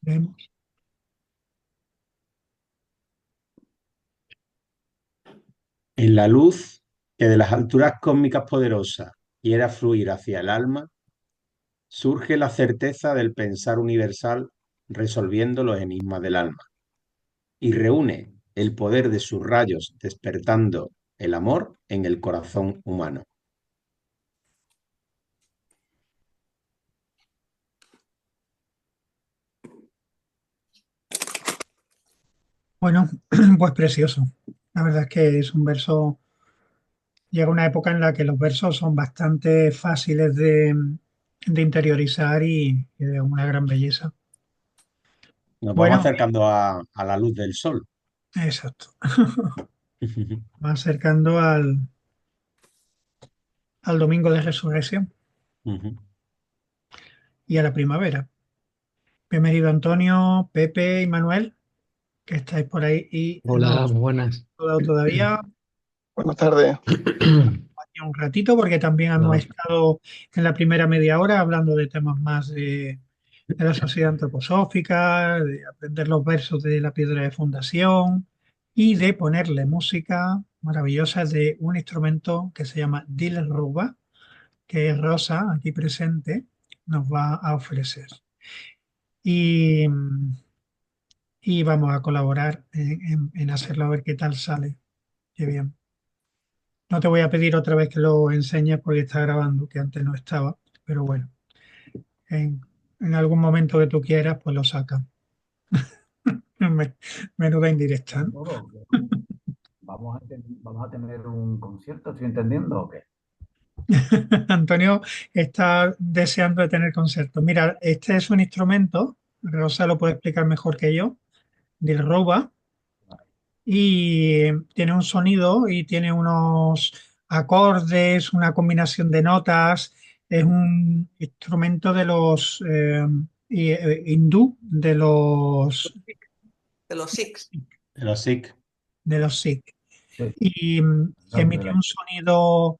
Vemos. En la luz que de las alturas cósmicas poderosas quiera fluir hacia el alma, surge la certeza del pensar universal resolviendo los enigmas del alma, y reúne el poder de sus rayos despertando el amor en el corazón humano. Bueno, pues precioso. La verdad es que es un verso, llega una época en la que los versos son bastante fáciles de interiorizar y de una gran belleza. Nos vamos Bueno, acercando a la luz del sol. exacto. Va acercando al domingo de resurrección y a la primavera. Bienvenido Antonio, Pepe y Manuel, que estáis por ahí y no Hola, os he buenas. saludado todavía. Buenas tardes. Aquí un ratito porque también hemos Hola. estado en la primera media hora hablando de temas más de la sociedad antroposófica, de aprender los versos de la piedra de fundación y de ponerle música maravillosa de un instrumento que se llama Dilruba, que Rosa, aquí presente, nos va a ofrecer. Y, y vamos a colaborar en hacerlo a ver qué tal sale. Qué bien. No te voy a pedir otra vez que lo enseñes porque está grabando, que antes no estaba, pero bueno, en, en algún momento que tú quieras, pues lo saca. Me- Menuda indirecta, ¿no? Todo, que vamos a tener un concierto, ¿estoy entendiendo o qué? Antonio está deseando de tener conciertos. Mira, este es un instrumento, Rosa lo puede explicar mejor que yo, del Roba, y tiene un sonido y tiene unos acordes, una combinación de notas. Es un instrumento de los hindú, De los Sikhs. De los Sikh. de los Sikh. Sí, Y no, emite un sonido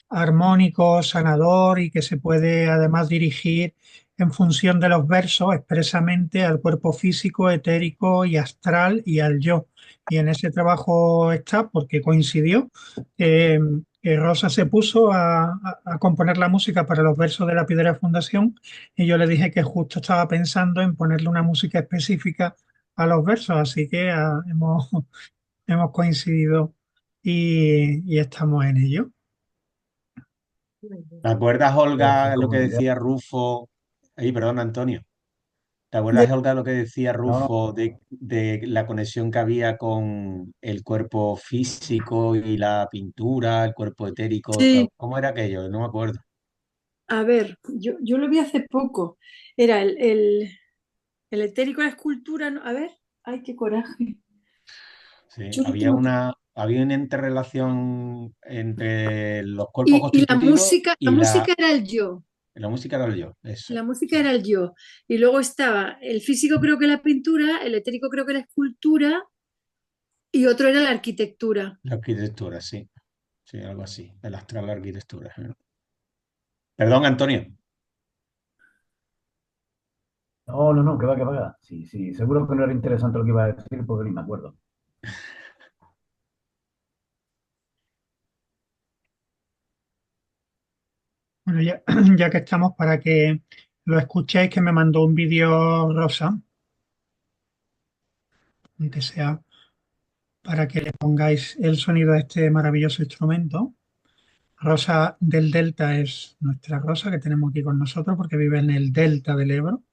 armónico, sanador y que se puede además dirigir en función de los versos expresamente al cuerpo físico, etérico y astral y al yo. Y en ese trabajo está porque coincidió eh, que Rosa se puso a componer la música para los versos de la Piedra de Fundación y yo le dije que justo estaba pensando en ponerle una música específica a los versos, así que hemos coincidido y estamos en ello. ¿Te acuerdas, Olga, perfecto, lo que buena idea. decía Rufo? Ay, perdón, Antonio. ¿Te De- acuerdas, Olga, lo que decía No, no, Rufo de la conexión que había con el cuerpo físico y la pintura, el cuerpo etérico? sí, ¿Cómo era aquello? No me acuerdo. a ver, yo lo vi hace poco. Era el etérico, la escultura. A ver, ay, qué coraje. Sí, Yo lo tengo aquí. había una interrelación entre los cuerpos Y constitutivos la y música era el yo. la música era el yo. Eso. La música Sí. era el yo. Y luego estaba el físico, creo que la pintura, el etérico, creo que la escultura, y otro era la arquitectura. La arquitectura, sí. Sí, algo así. El astral, la arquitectura. Perdón, Antonio. no, que va, que va. Sí, sí, seguro que no era interesante lo que iba a decir porque ni me acuerdo. Bueno, ya, ya que estamos, para que lo escuchéis, que me mandó un vídeo Rosa, aunque sea para que le pongáis el sonido a este maravilloso instrumento. Rosa del Delta es nuestra Rosa que tenemos aquí con nosotros porque vive en el Delta del Ebro.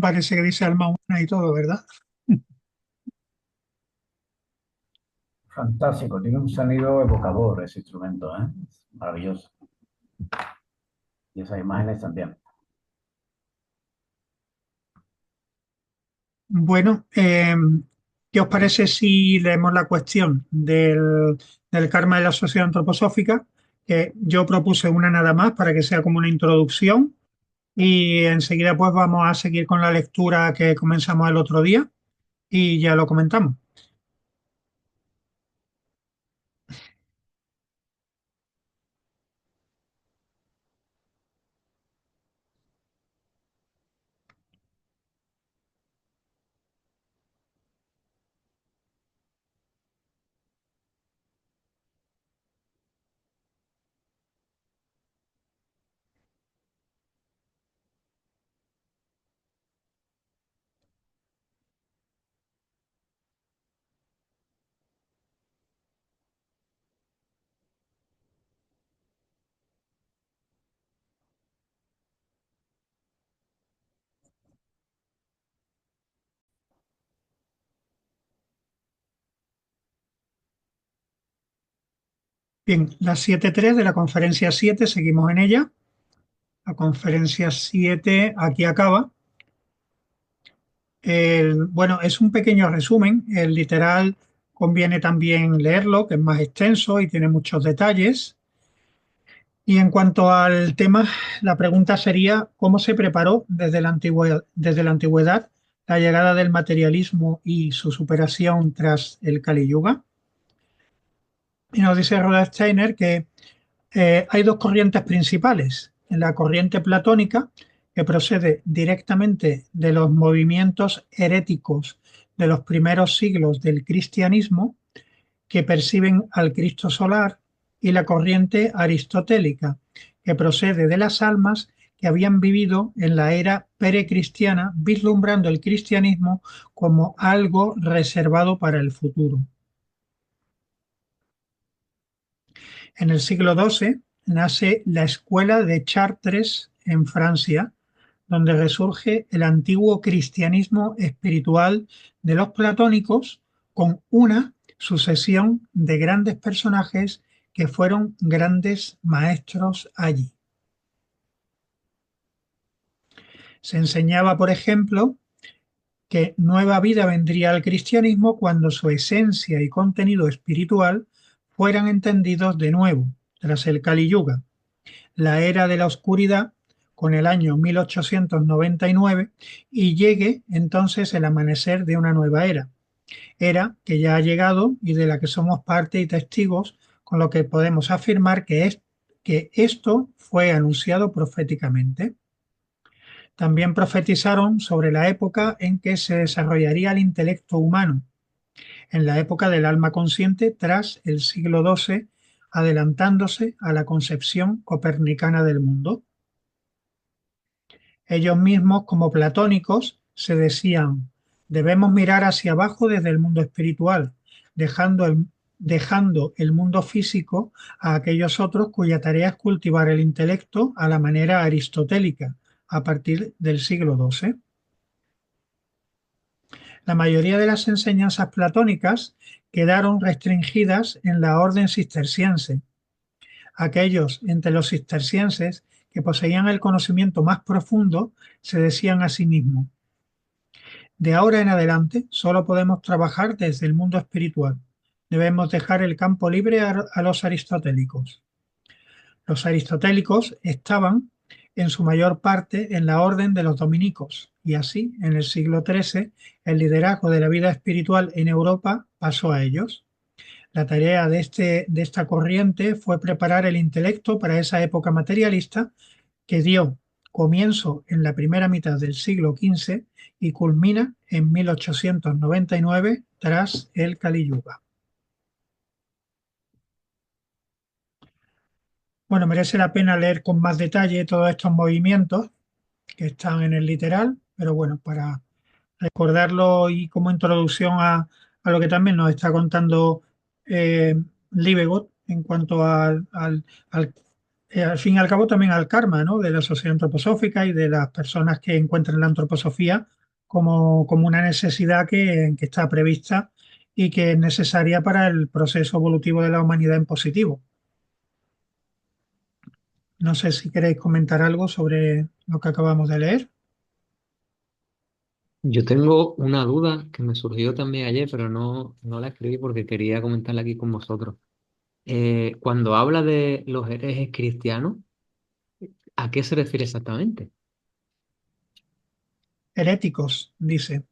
Parece que dice alma humana y todo, ¿verdad? Fantástico, tiene un sonido evocador ese instrumento, ¿eh? Maravilloso. Y esas imágenes también. Bueno, ¿qué os parece si leemos la cuestión del karma de la sociedad antroposófica? Yo propuse una nada más para que sea como una introducción y enseguida pues vamos a seguir con la lectura que comenzamos el otro día y ya lo comentamos. Bien, la 7.3 de la conferencia 7, seguimos en ella. La conferencia 7 aquí acaba. Bueno, es un pequeño resumen. El literal conviene también leerlo, que es más extenso y tiene muchos detalles. Y en cuanto al tema, la pregunta sería, ¿cómo se preparó desde la antigüedad la llegada del materialismo y su superación tras el Kali Yuga? Y nos dice Rudolf Steiner que hay dos corrientes principales. La corriente platónica, que procede directamente de los movimientos heréticos de los primeros siglos del cristianismo, que perciben al Cristo solar, y la corriente aristotélica, que procede de las almas que habían vivido en la era precristiana, vislumbrando el cristianismo como algo reservado para el futuro. En el siglo XII nace la Escuela de Chartres en Francia, donde resurge el antiguo cristianismo espiritual de los platónicos con una sucesión de grandes personajes que fueron grandes maestros allí. Se enseñaba, por ejemplo, que nueva vida vendría al cristianismo cuando su esencia y contenido espiritual fueran entendidos de nuevo, tras el Kali Yuga, la era de la oscuridad, con el año 1899, y llegue entonces el amanecer de una nueva era que ya ha llegado y de la que somos parte y testigos, con lo que podemos afirmar que esto fue anunciado proféticamente. También profetizaron sobre la época en que se desarrollaría el intelecto humano, en la época del alma consciente tras el siglo XII, adelantándose a la concepción copernicana del mundo. Ellos mismos, como platónicos, se decían, debemos mirar hacia abajo desde el mundo espiritual, dejando el mundo físico a aquellos otros cuya tarea es cultivar el intelecto a la manera aristotélica, a partir del siglo XII. La mayoría de las enseñanzas platónicas quedaron restringidas en la orden cisterciense. Aquellos entre los cistercienses que poseían el conocimiento más profundo se decían a sí mismos, de ahora en adelante solo podemos trabajar desde el mundo espiritual. Debemos dejar el campo libre a los aristotélicos. Los aristotélicos estaban en su mayor parte en la orden de los dominicos y así, en el siglo XIII, el liderazgo de la vida espiritual en Europa pasó a ellos. La tarea de esta corriente fue preparar el intelecto para esa época materialista que dio comienzo en la primera mitad del siglo XV y culmina en 1899 tras el Kali Yuga. Bueno, merece la pena leer con más detalle todos estos movimientos que están en el literal, pero bueno, para recordarlo y como introducción a lo que también nos está contando Libegot en cuanto al al fin y al cabo también al karma, ¿no? De la sociedad antroposófica y de las personas que encuentran la antroposofía como una necesidad que está prevista y que es necesaria para el proceso evolutivo de la humanidad en positivo. No sé si queréis comentar algo sobre lo que acabamos de leer. Yo tengo una duda que me surgió también ayer, pero no la escribí porque quería comentarla aquí con vosotros. Cuando habla de los herejes cristianos, ¿a qué se refiere exactamente? Heréticos, dice.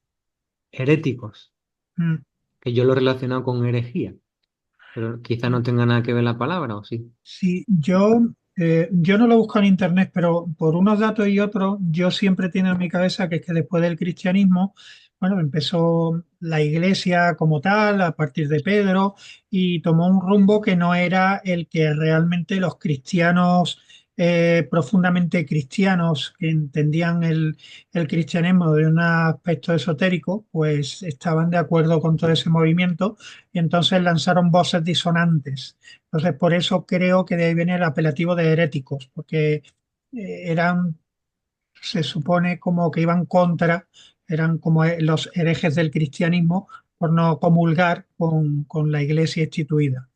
Heréticos, Mm. que yo lo he relacionado con herejía, pero quizá no tenga nada que ver la palabra, ¿o sí? Sí, yo no lo busco en internet, pero por unos datos y otros, yo siempre tengo en mi cabeza que es que después del cristianismo, bueno, empezó la iglesia como tal a partir de Pedro y tomó un rumbo que no era el que realmente los cristianos, profundamente cristianos, que entendían el cristianismo de un aspecto esotérico, pues estaban de acuerdo con todo ese movimiento y entonces lanzaron voces disonantes. Entonces, por eso creo que de ahí viene el apelativo de heréticos, porque eran, se supone como que iban contra, eran como los herejes del cristianismo por no comulgar con la iglesia instituida.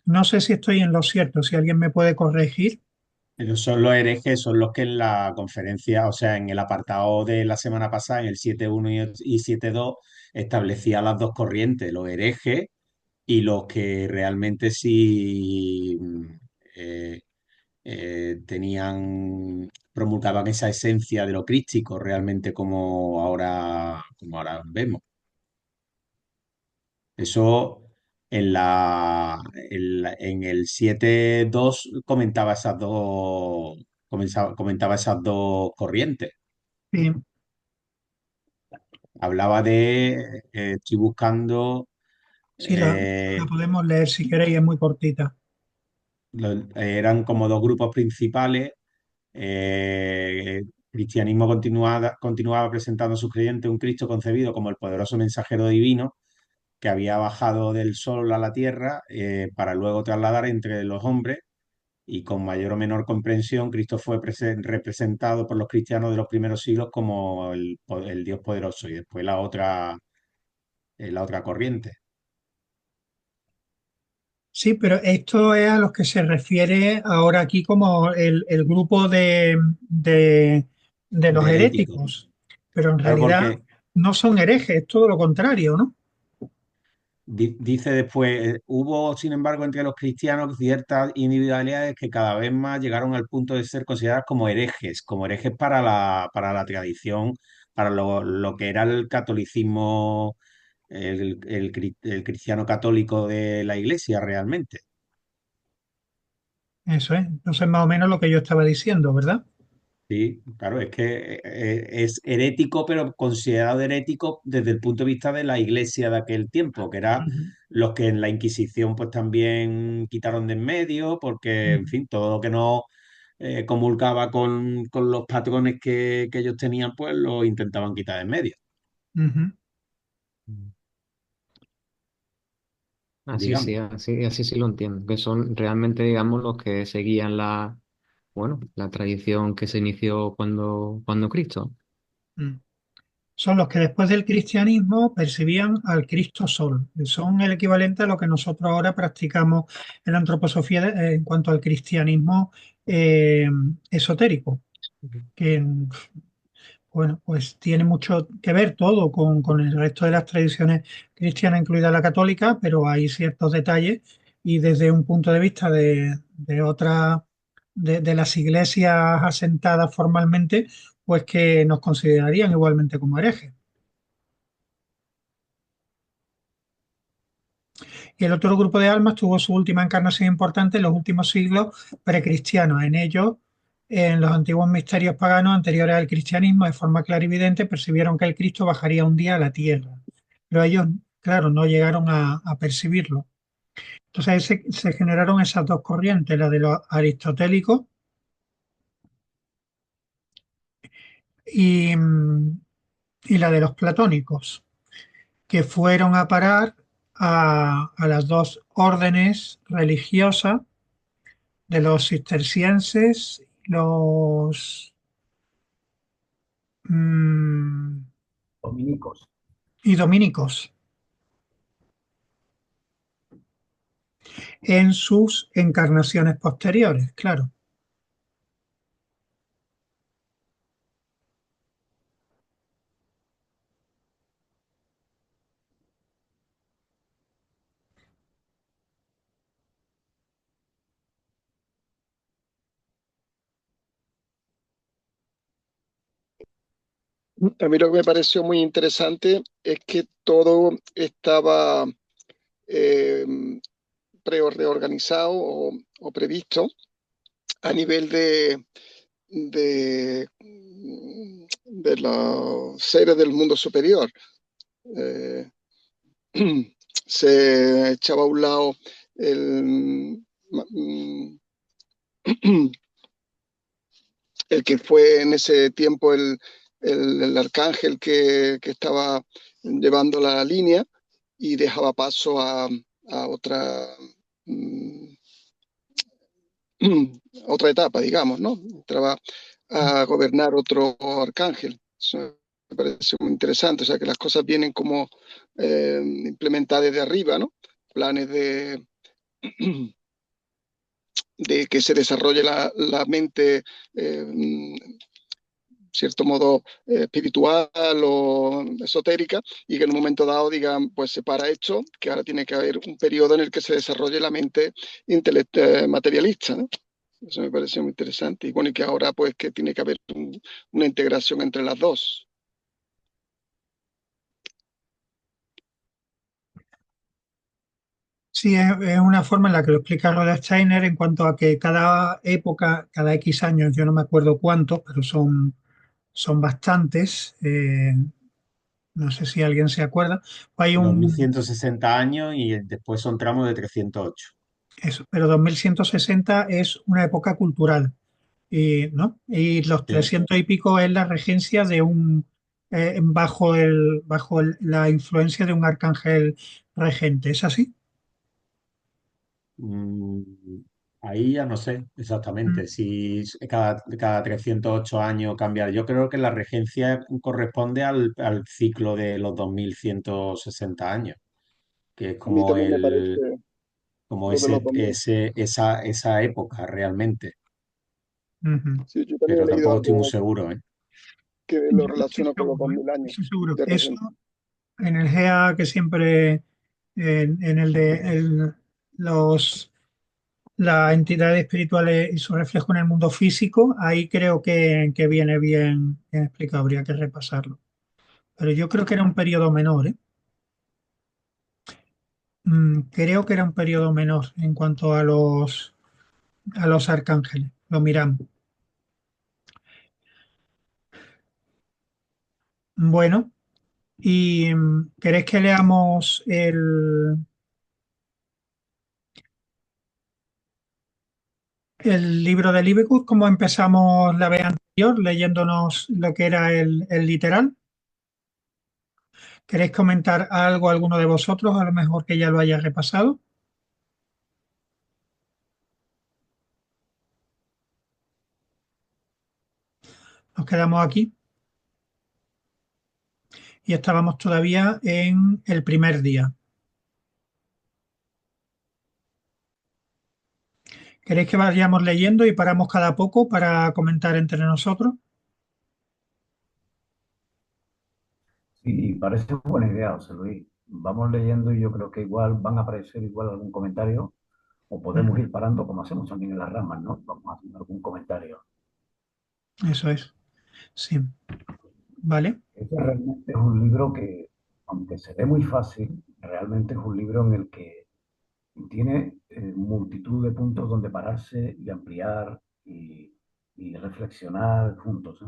No sé si estoy en lo cierto, si alguien me puede corregir. Pero son los herejes, son los que en la conferencia, o sea, en el apartado de la semana pasada, en el 7.1 y 7.2, establecía las dos corrientes, los herejes y los que realmente sí eh, promulgaban esa esencia de lo crístico, realmente como ahora vemos. Eso en el 7.2 comentaba esas dos corrientes. Sí, Hablaba estoy buscando, sí, la eh, podemos leer si queréis, es muy cortita. eran como dos grupos principales. Cristianismo continuaba presentando a sus creyentes un Cristo concebido como el poderoso mensajero divino que había bajado del sol a la tierra para luego trasladar entre los hombres y con mayor o menor comprensión, Cristo fue representado por los cristianos de los primeros siglos como el Dios poderoso y después la otra corriente. Sí, pero esto es a los que se refiere ahora aquí como el grupo de los De herético. heréticos, pero en Claro, realidad porque no son herejes, es todo lo contrario, ¿no? dice después, hubo, sin embargo, entre los cristianos ciertas individualidades que cada vez más llegaron al punto de ser consideradas como herejes para la tradición, para lo que era el catolicismo, el cristiano católico de la iglesia realmente. Eso es, entonces más o menos lo que yo estaba diciendo, ¿verdad? Sí, claro, es que es herético, pero considerado herético desde el punto de vista de la iglesia de aquel tiempo, que era Ujú, los que en la Inquisición pues también quitaron de en medio, porque, en ujú, fin, todo lo que no comulgaba con los patrones que ellos tenían, pues lo intentaban quitar de en medio, ujú. Mm. Así sí, digamos. así sí lo entiendo, que son realmente, digamos, los que seguían bueno, la tradición que se inició cuando Cristo. Mm. Son los que después del cristianismo percibían al Cristo Sol, que son el equivalente a lo que nosotros ahora practicamos en la antroposofía en cuanto al cristianismo eh, esotérico, Ujú. que bueno, pues tiene mucho que ver todo con el resto de las tradiciones cristianas, incluida la católica, pero hay ciertos detalles y desde un punto de vista de otra, de las iglesias asentadas formalmente, pues que nos considerarían igualmente como herejes. Y el otro grupo de almas tuvo su última encarnación importante en los últimos siglos precristianos. En ellos, en los antiguos misterios paganos anteriores al cristianismo, de forma clarividente, percibieron que el Cristo bajaría un día a la tierra. Pero ellos, claro, no llegaron a percibirlo. Entonces ahí se generaron esas dos corrientes, la de los aristotélicos y, y la de los platónicos, que fueron a parar a las dos órdenes religiosas de los cistercienses mm, Dominicos. y dominicos en sus encarnaciones posteriores, claro. A mí lo que me pareció muy interesante es que todo estaba eh, reorganizado o previsto a nivel de, de los seres del mundo superior. Eh, Se echaba a un lado el, el que fue en ese tiempo el arcángel que estaba llevando la línea y dejaba paso a otra, mm, otra etapa, digamos, ¿no? Entraba a gobernar otro arcángel. Eso me parece muy interesante, o sea, que las cosas vienen como implementadas desde arriba, ¿no? Planes de que se desarrolle la mente cierto modo espiritual o esotérica y que en un momento dado digan, pues se para esto, que ahora tiene que haber un periodo en el que se desarrolle la mente materialista, ¿no? Eso me pareció muy interesante. Y bueno, y que ahora pues que tiene que haber una integración entre las dos. Sí, es una forma en la que lo explica Rhoda Steiner en cuanto a que cada época, cada X años, yo no me acuerdo cuántos, pero son bastantes, no sé si alguien se acuerda, hay Dos mil un, ciento sesenta años y después son tramos de 308. eso, pero 2160 es una época cultural, y, ¿no? Y los Sí. 300 y pico es la regencia de la influencia de un arcángel regente, ¿es así? Mm, Ahí ya no sé Mm, exactamente si cada 308 años cambia. Yo creo que la regencia corresponde al ciclo de los 2160 años, que es A mí como también me parece como lo de los 2000. esa época realmente. ujú. Sí, yo también Pero he leído tampoco estoy muy algo seguro, ¿eh? que lo Yo no estoy relaciona con los seguro, ¿eh? 2000 No años estoy seguro. de Eso regente. en el GEA que siempre en el de los las entidades espirituales y su reflejo en el mundo físico, ahí creo que viene bien explicado, habría que repasarlo. Pero yo creo que era un periodo menor, ¿eh? Creo que era un periodo menor en cuanto a los arcángeles. Lo miramos. Bueno, y ¿queréis que leamos el libro de Libekus, como empezamos la vez anterior, leyéndonos lo que era el literal? ¿Queréis comentar algo alguno de vosotros, a lo mejor que ya lo haya repasado? Nos quedamos aquí y estábamos todavía en el primer día. ¿Queréis que vayamos leyendo y paramos cada poco para comentar entre nosotros? Sí, parece buena idea, José Luis. Vamos leyendo y yo creo que igual van a aparecer igual algún comentario o podemos ir parando como hacemos también en las ramas, ¿no? Vamos haciendo algún comentario. Eso es, sí. ¿Vale? Este realmente es un libro que, aunque se ve muy fácil, realmente es un libro en el que tiene multitud de puntos donde pararse y ampliar y reflexionar juntos, ¿eh?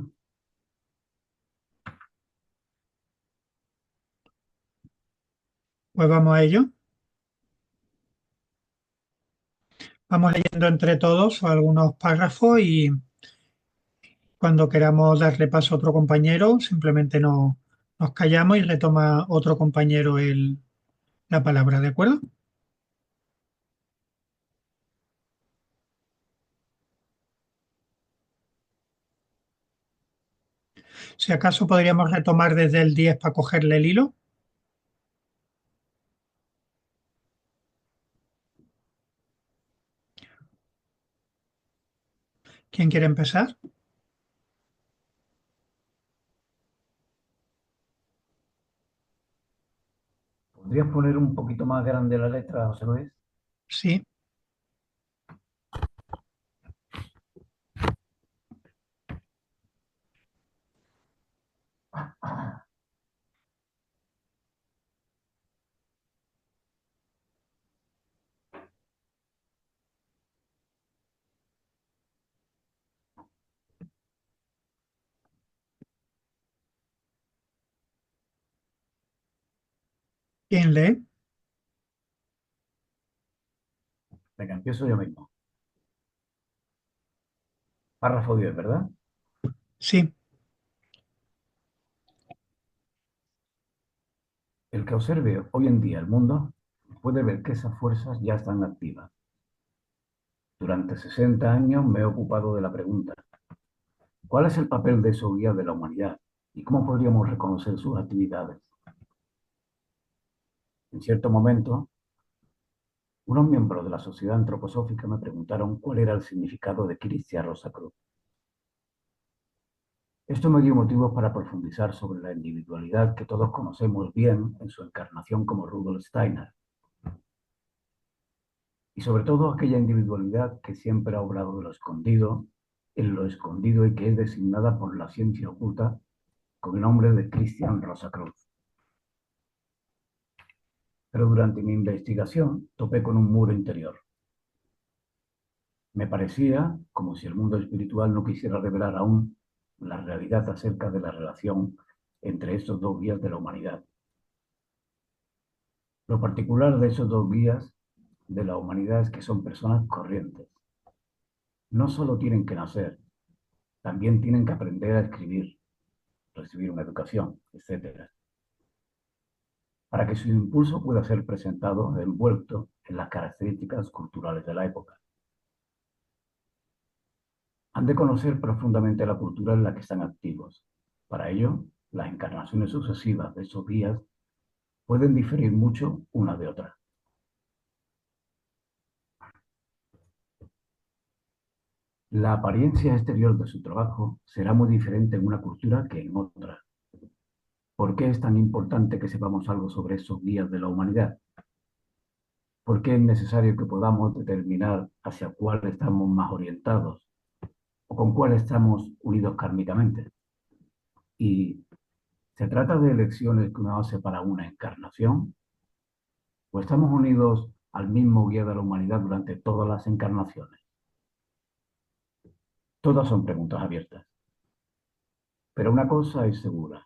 Pues vamos a ello. Vamos leyendo entre todos algunos párrafos y cuando queramos darle paso a otro compañero, simplemente nos callamos y retoma otro compañero la palabra, ¿de acuerdo? Si acaso podríamos retomar desde el 10 para cogerle el hilo. ¿Quién quiere empezar? ¿Podrías poner un poquito más grande la letra, José Luis? Sí. ¿Quién lee? Venga, empiezo yo mismo. Párrafo 10, ¿verdad? Sí. El que observe hoy en día el mundo puede ver que esas fuerzas ya están activas. Durante 60 años me he ocupado de la pregunta: ¿cuál es el papel de esos guías de la humanidad y cómo podríamos reconocer sus actividades? En cierto momento, unos miembros de la Sociedad Antroposófica me preguntaron cuál era el significado de Cristia Rosacruz. Esto me dio motivos para profundizar sobre la individualidad que todos conocemos bien en su encarnación como Rudolf Steiner, y sobre todo aquella individualidad que siempre ha obrado de lo escondido, en lo escondido y que es designada por la ciencia oculta con el nombre de Christian Rosacruz. Pero durante mi investigación topé con un muro interior. Me parecía como si el mundo espiritual no quisiera revelar aún la realidad acerca de la relación entre estos dos guías de la humanidad. Lo particular de esos dos guías de la humanidad es que son personas corrientes. No solo tienen que nacer, también tienen que aprender a escribir, recibir una educación, etc., para que su impulso pueda ser presentado envuelto en las características culturales de la época. Han de conocer profundamente la cultura en la que están activos. Para ello, las encarnaciones sucesivas de esos días pueden diferir mucho una de otra. La apariencia exterior de su trabajo será muy diferente en una cultura que en otra. ¿Por qué es tan importante que sepamos algo sobre esos guías de la humanidad? ¿Por qué es necesario que podamos determinar hacia cuál estamos más orientados o con cuál estamos unidos kármicamente? ¿Y se trata de elecciones que uno hace para una encarnación? ¿O estamos unidos al mismo guía de la humanidad durante todas las encarnaciones? Todas son preguntas abiertas. Pero una cosa es segura.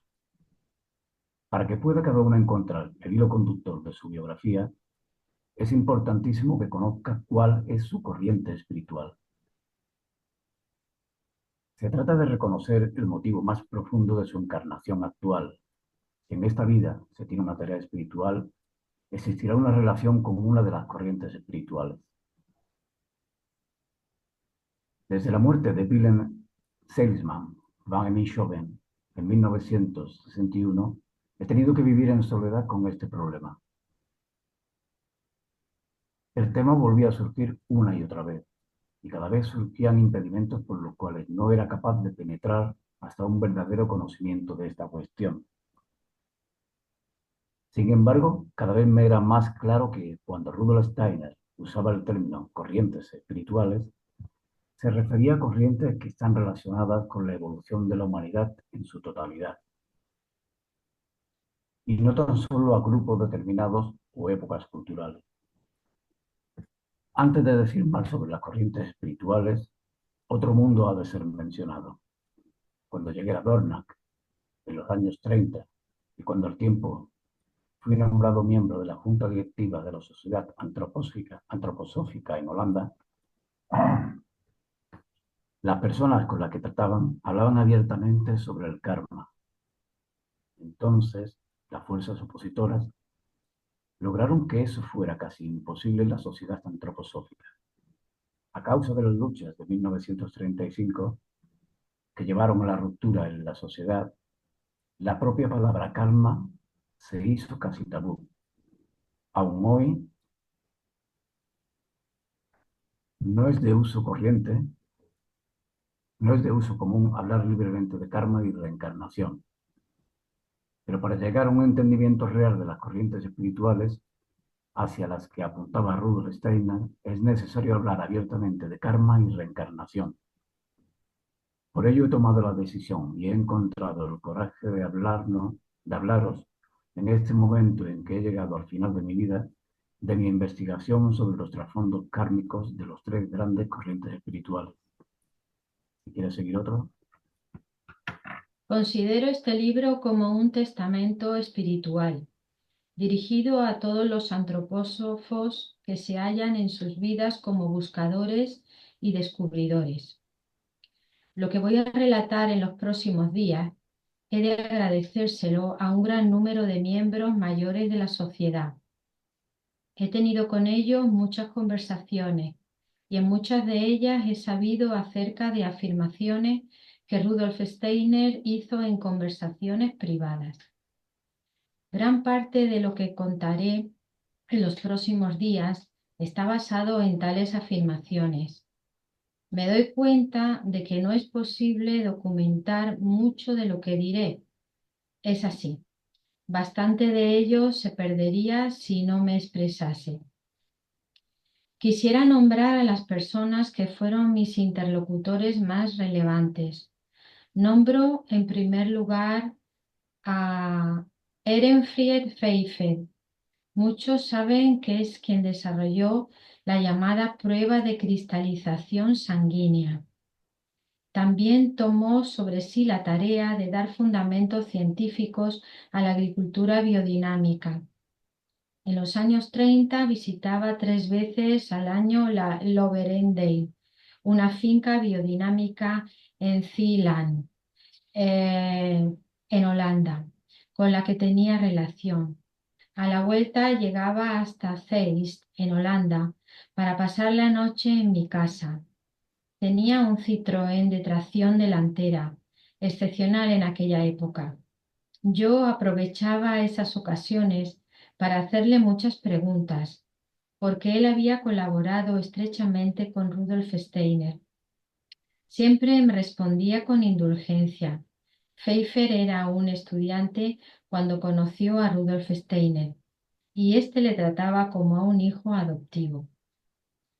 Para que pueda cada uno encontrar el hilo conductor de su biografía, es importantísimo que conozca cuál es su corriente espiritual. Se trata de reconocer el motivo más profundo de su encarnación actual. Si en esta vida se tiene una tarea espiritual, existirá una relación con una de las corrientes espirituales. Desde la muerte de Willem Seligman van Eindhoven en 1961, he tenido que vivir en soledad con este problema. El tema volvía a surgir una y otra vez, y cada vez surgían impedimentos por los cuales no era capaz de penetrar hasta un verdadero conocimiento de esta cuestión. Sin embargo, cada vez me era más claro que cuando Rudolf Steiner usaba el término corrientes espirituales, se refería a corrientes que están relacionadas con la evolución de la humanidad en su totalidad, y no tan solo a grupos determinados o épocas culturales. Antes de decir más sobre las corrientes espirituales, otro mundo ha de ser mencionado. Cuando llegué a Dornach, en los años 30, y cuando al tiempo fui nombrado miembro de la Junta Directiva de la Sociedad Antroposófica en Holanda, las personas con las que trataban hablaban abiertamente sobre el karma. Entonces, las fuerzas opositoras lograron que eso fuera casi imposible en la sociedad antroposófica. A causa de las luchas de 1935, que llevaron a la ruptura en la sociedad, la propia palabra calma se hizo casi tabú. Aún hoy no es de uso corriente, no es de uso común hablar libremente de karma y reencarnación. Pero para llegar a un entendimiento real de las corrientes espirituales hacia las que apuntaba Rudolf Steiner, es necesario hablar abiertamente de karma y reencarnación. Por ello he tomado la decisión y he encontrado el coraje de hablaros en este momento en que he llegado al final de mi vida, de mi investigación sobre los trasfondos kármicos de los tres grandes corrientes espirituales. Si quieres seguir otro. Considero este libro como un testamento espiritual, dirigido a todos los antropósofos que se hallan en sus vidas como buscadores y descubridores. Lo que voy a relatar en los próximos días he de agradecérselo a un gran número de miembros mayores de la sociedad. He tenido con ellos muchas conversaciones y en muchas de ellas he sabido acerca de afirmaciones que Rudolf Steiner hizo en conversaciones privadas. Gran parte de lo que contaré en los próximos días está basado en tales afirmaciones. Me doy cuenta de que no es posible documentar mucho de lo que diré. Es así. Bastante de ello se perdería si no me expresase. Quisiera nombrar a las personas que fueron mis interlocutores más relevantes. Nombro en primer lugar a Ehrenfried Pfeiffer. Muchos saben que es quien desarrolló la llamada prueba de cristalización sanguínea. También tomó sobre sí la tarea de dar fundamentos científicos a la agricultura biodinámica. En los años 30 visitaba 3 veces al año la Loverendale, una finca biodinámica en Zeeland, en Holanda, con la que tenía relación. A la vuelta llegaba hasta Zeist, en Holanda, para pasar la noche en mi casa. Tenía un Citroën de tracción delantera, excepcional en aquella época. Yo aprovechaba esas ocasiones para hacerle muchas preguntas, porque él había colaborado estrechamente con Rudolf Steiner. Siempre me respondía con indulgencia. Pfeiffer era un estudiante cuando conoció a Rudolf Steiner, y éste le trataba como a un hijo adoptivo.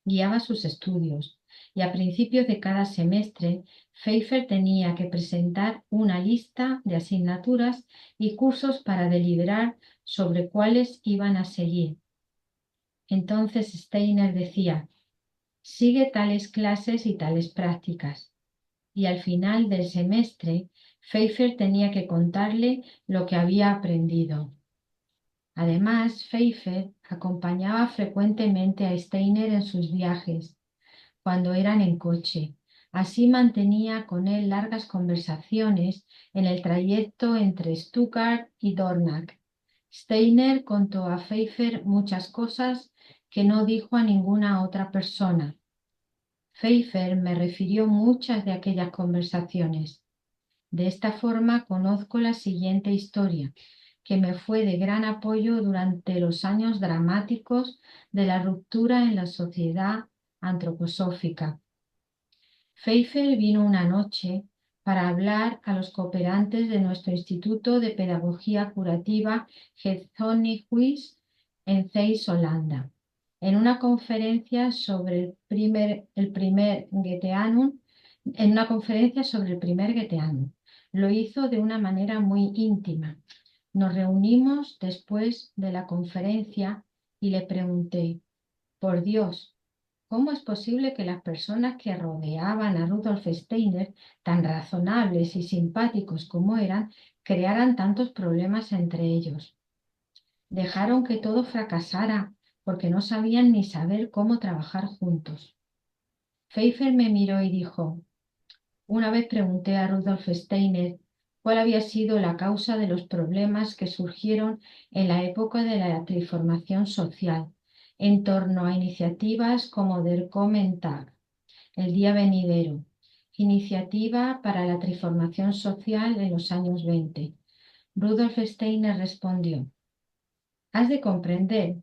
Guiaba sus estudios, y a principios de cada semestre Pfeiffer tenía que presentar una lista de asignaturas y cursos para deliberar sobre cuáles iban a seguir. Entonces Steiner decía: sigue tales clases y tales prácticas. Y al final del semestre Pfeiffer tenía que contarle lo que había aprendido. Además, Pfeiffer acompañaba frecuentemente a Steiner en sus viajes, cuando eran en coche. Así mantenía con él largas conversaciones en el trayecto entre Stuttgart y Dornach. Steiner contó a Pfeiffer muchas cosas que no dijo a ninguna otra persona. Pfeiffer me refirió muchas de aquellas conversaciones. De esta forma conozco la siguiente historia, que me fue de gran apoyo durante los años dramáticos de la ruptura en la sociedad antroposófica. Pfeiffer vino una noche para hablar a los cooperantes de nuestro Instituto de Pedagogía Curativa Gethonihuis en Zeist, Holanda, en una conferencia sobre el primer Goetheanum. Lo hizo de una manera muy íntima. Nos reunimos después de la conferencia y le pregunté: por Dios, ¿cómo es posible que las personas que rodeaban a Rudolf Steiner, tan razonables y simpáticos como eran, crearan tantos problemas entre ellos? Dejaron que todo fracasara porque no sabían ni saber cómo trabajar juntos. Pfeiffer me miró y dijo: una vez pregunté a Rudolf Steiner cuál había sido la causa de los problemas que surgieron en la época de la transformación social en torno a iniciativas como Der Kommentag, el día venidero, Iniciativa para la Transformación Social en los años 20. Rudolf Steiner respondió: has de comprender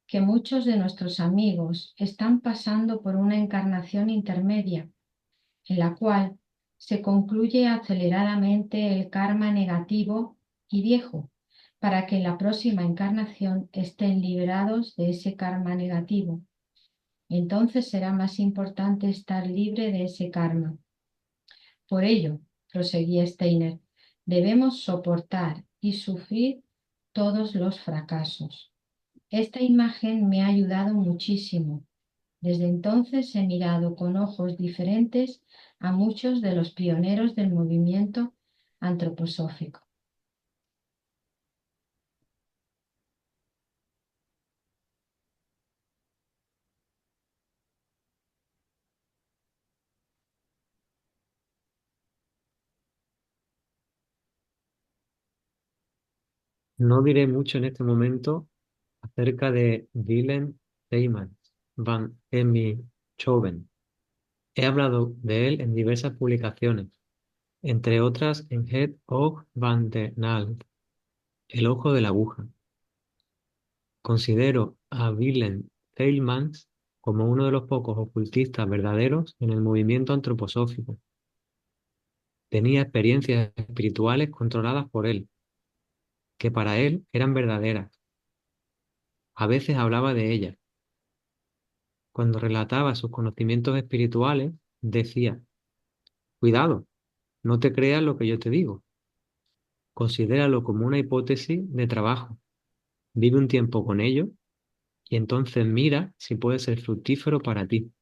que muchos de nuestros amigos están pasando por una encarnación intermedia, en la cual se concluye aceleradamente el karma negativo y viejo, para que en la próxima encarnación estén liberados de ese karma negativo. Entonces será más importante estar libre de ese karma. Por ello, proseguía Steiner, debemos soportar y sufrir todos los fracasos. Esta imagen me ha ayudado muchísimo. Desde entonces he mirado con ojos diferentes a muchos de los pioneros del movimiento antroposófico. No diré mucho en este momento acerca de Willem Teymans van Emmichoven. He hablado de él en diversas publicaciones, entre otras en Het Oog van de Naald, el ojo de la aguja. Considero a Willem Teylmans como uno de los pocos ocultistas verdaderos en el movimiento antroposófico. Tenía experiencias espirituales controladas por él, que para él eran verdaderas. A veces hablaba de ellas. Cuando relataba sus conocimientos espirituales, decía: cuidado, no te creas lo que yo te digo. Considéralo como una hipótesis de trabajo. Vive un tiempo con ello y entonces mira si puede ser fructífero para ti.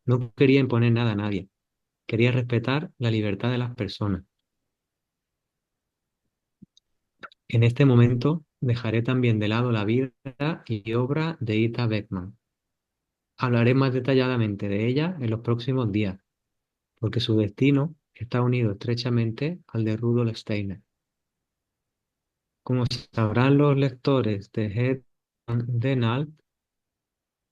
No quería imponer nada a nadie. Quería respetar la libertad de las personas. En este momento dejaré también de lado la vida y obra de Ita Beckman. Hablaré más detalladamente de ella en los próximos días, porque su destino está unido estrechamente al de Rudolf Steiner. Como sabrán los lectores de Het van den Alp,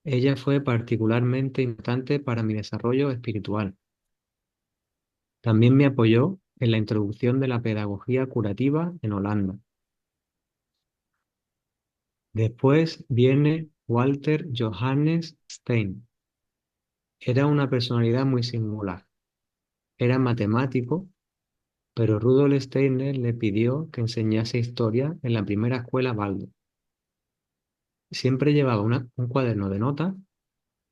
ella fue particularmente importante para mi desarrollo espiritual. También me apoyó en la introducción de la pedagogía curativa en Holanda. Después viene Walter Johannes Stein. Era una personalidad muy singular. Era matemático, pero Rudolf Steiner le pidió que enseñase historia en la primera escuela Waldorf. Siempre llevaba un cuaderno de notas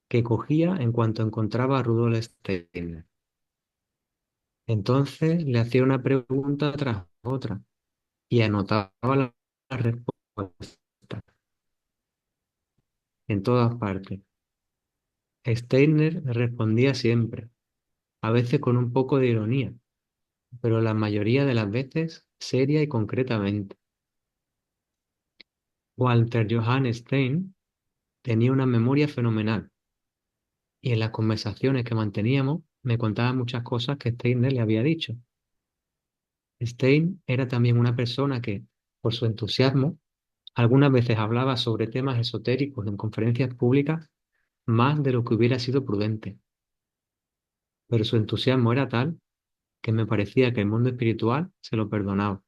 que cogía en cuanto encontraba a Rudolf Steiner. Entonces le hacía una pregunta tras otra y anotaba la respuesta en todas partes. Steiner respondía siempre, a veces con un poco de ironía, pero la mayoría de las veces seria y concretamente. Walter Johannes Stein tenía una memoria fenomenal y en las conversaciones que manteníamos me contaba muchas cosas que Steiner le había dicho. Stein era también una persona que, por su entusiasmo, algunas veces hablaba sobre temas esotéricos en conferencias públicas más de lo que hubiera sido prudente. Pero su entusiasmo era tal que me parecía que el mundo espiritual se lo perdonaba.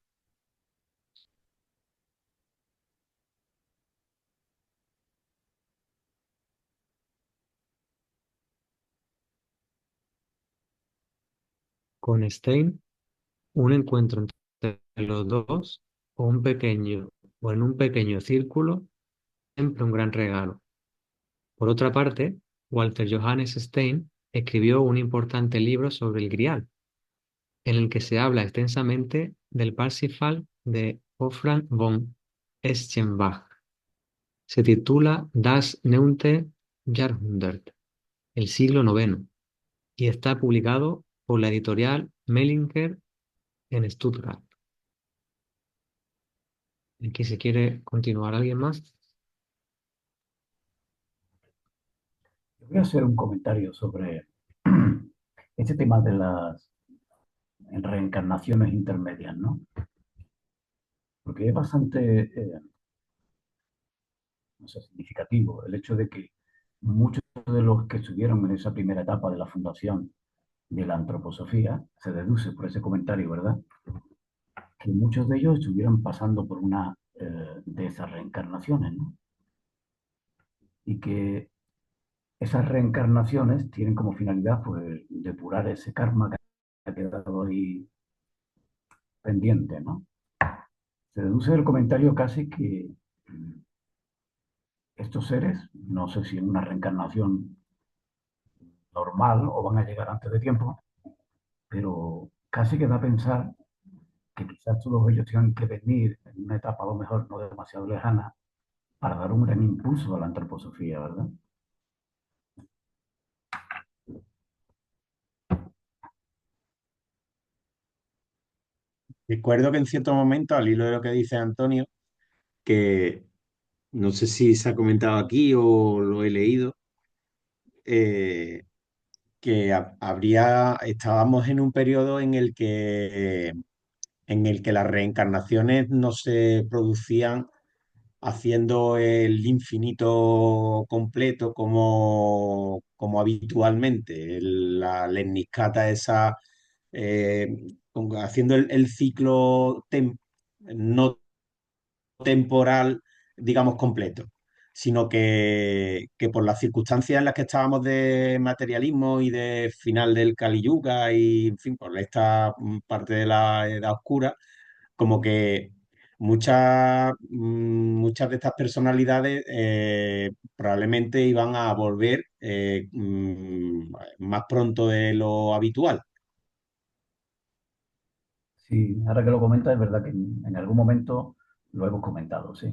Con Stein, un encuentro entre los dos o en un pequeño círculo, siempre un gran regalo. Por otra parte, Walter Johannes Stein escribió un importante libro sobre el Grial, en el que se habla extensamente del Parsifal de Wolfram von Eschenbach. Se titula Das 9. Jahrhundert, el siglo IX, y está publicado por la editorial Mellinger en Stuttgart. Aquí si quiere continuar alguien más. Voy a hacer un comentario sobre este tema de las reencarnaciones intermedias, ¿no? Porque es bastante, no sé, significativo el hecho de que muchos de los que estuvieron en esa primera etapa de la fundación de la antroposofía, se deduce por ese comentario, ¿verdad? Que muchos de ellos estuvieran pasando por una de esas reencarnaciones, ¿no? Y que esas reencarnaciones tienen como finalidad, pues, depurar ese karma que ha quedado ahí pendiente, ¿no? Se deduce del comentario casi que estos seres, no sé si en una reencarnación normal o van a llegar antes de tiempo, pero casi que da a pensar que quizás todos ellos tengan que venir en una etapa a lo mejor no demasiado lejana para dar un gran impulso a la antroposofía, ¿verdad? Recuerdo que en cierto momento, al hilo de lo que dice Antonio, que no sé si se ha comentado aquí o lo he leído, eh, que estábamos en un periodo en el que las reencarnaciones no se producían haciendo el infinito completo como habitualmente, la lemniscata esa, eh, haciendo el ciclo no temporal, digamos, completo, sino que por las circunstancias en las que estábamos de materialismo y de final del Kali Yuga y, en fin, por esta parte de la Edad Oscura, como que muchas de estas personalidades probablemente iban a volver más pronto de lo habitual. Sí, ahora que lo comentas, es verdad que en algún momento lo hemos comentado, sí.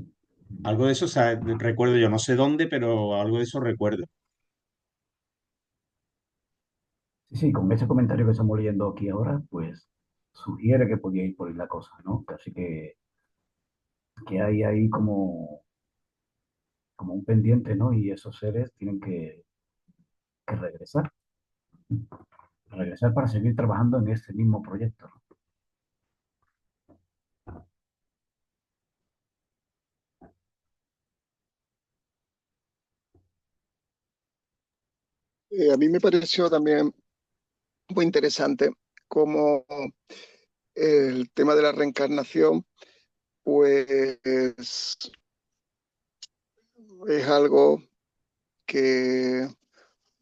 Algo de eso, o sea, recuerdo yo, no sé dónde, pero algo de eso recuerdo. Sí, sí, con ese comentario que estamos leyendo aquí ahora, pues sugiere que podía ir por ahí la cosa, ¿no? Casi que hay ahí como un pendiente, ¿no? Y esos seres tienen que regresar, regresar para seguir trabajando en este mismo proyecto, ¿no? A mí me pareció también muy interesante cómo el tema de la reencarnación, pues es algo que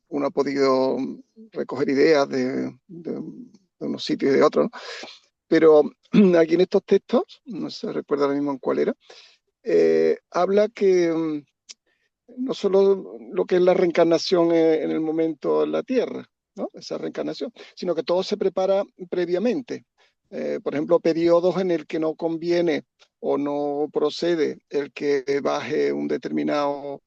uno ha podido recoger ideas de unos sitios y de otros, ¿no? Pero aquí en estos textos, no se recuerda ahora mismo en cuál era, habla que no solo lo que es la reencarnación en el momento en la Tierra, ¿no? Esa reencarnación, sino que todo se prepara previamente. Por ejemplo, periodos en el que no conviene o no procede el que baje un determinado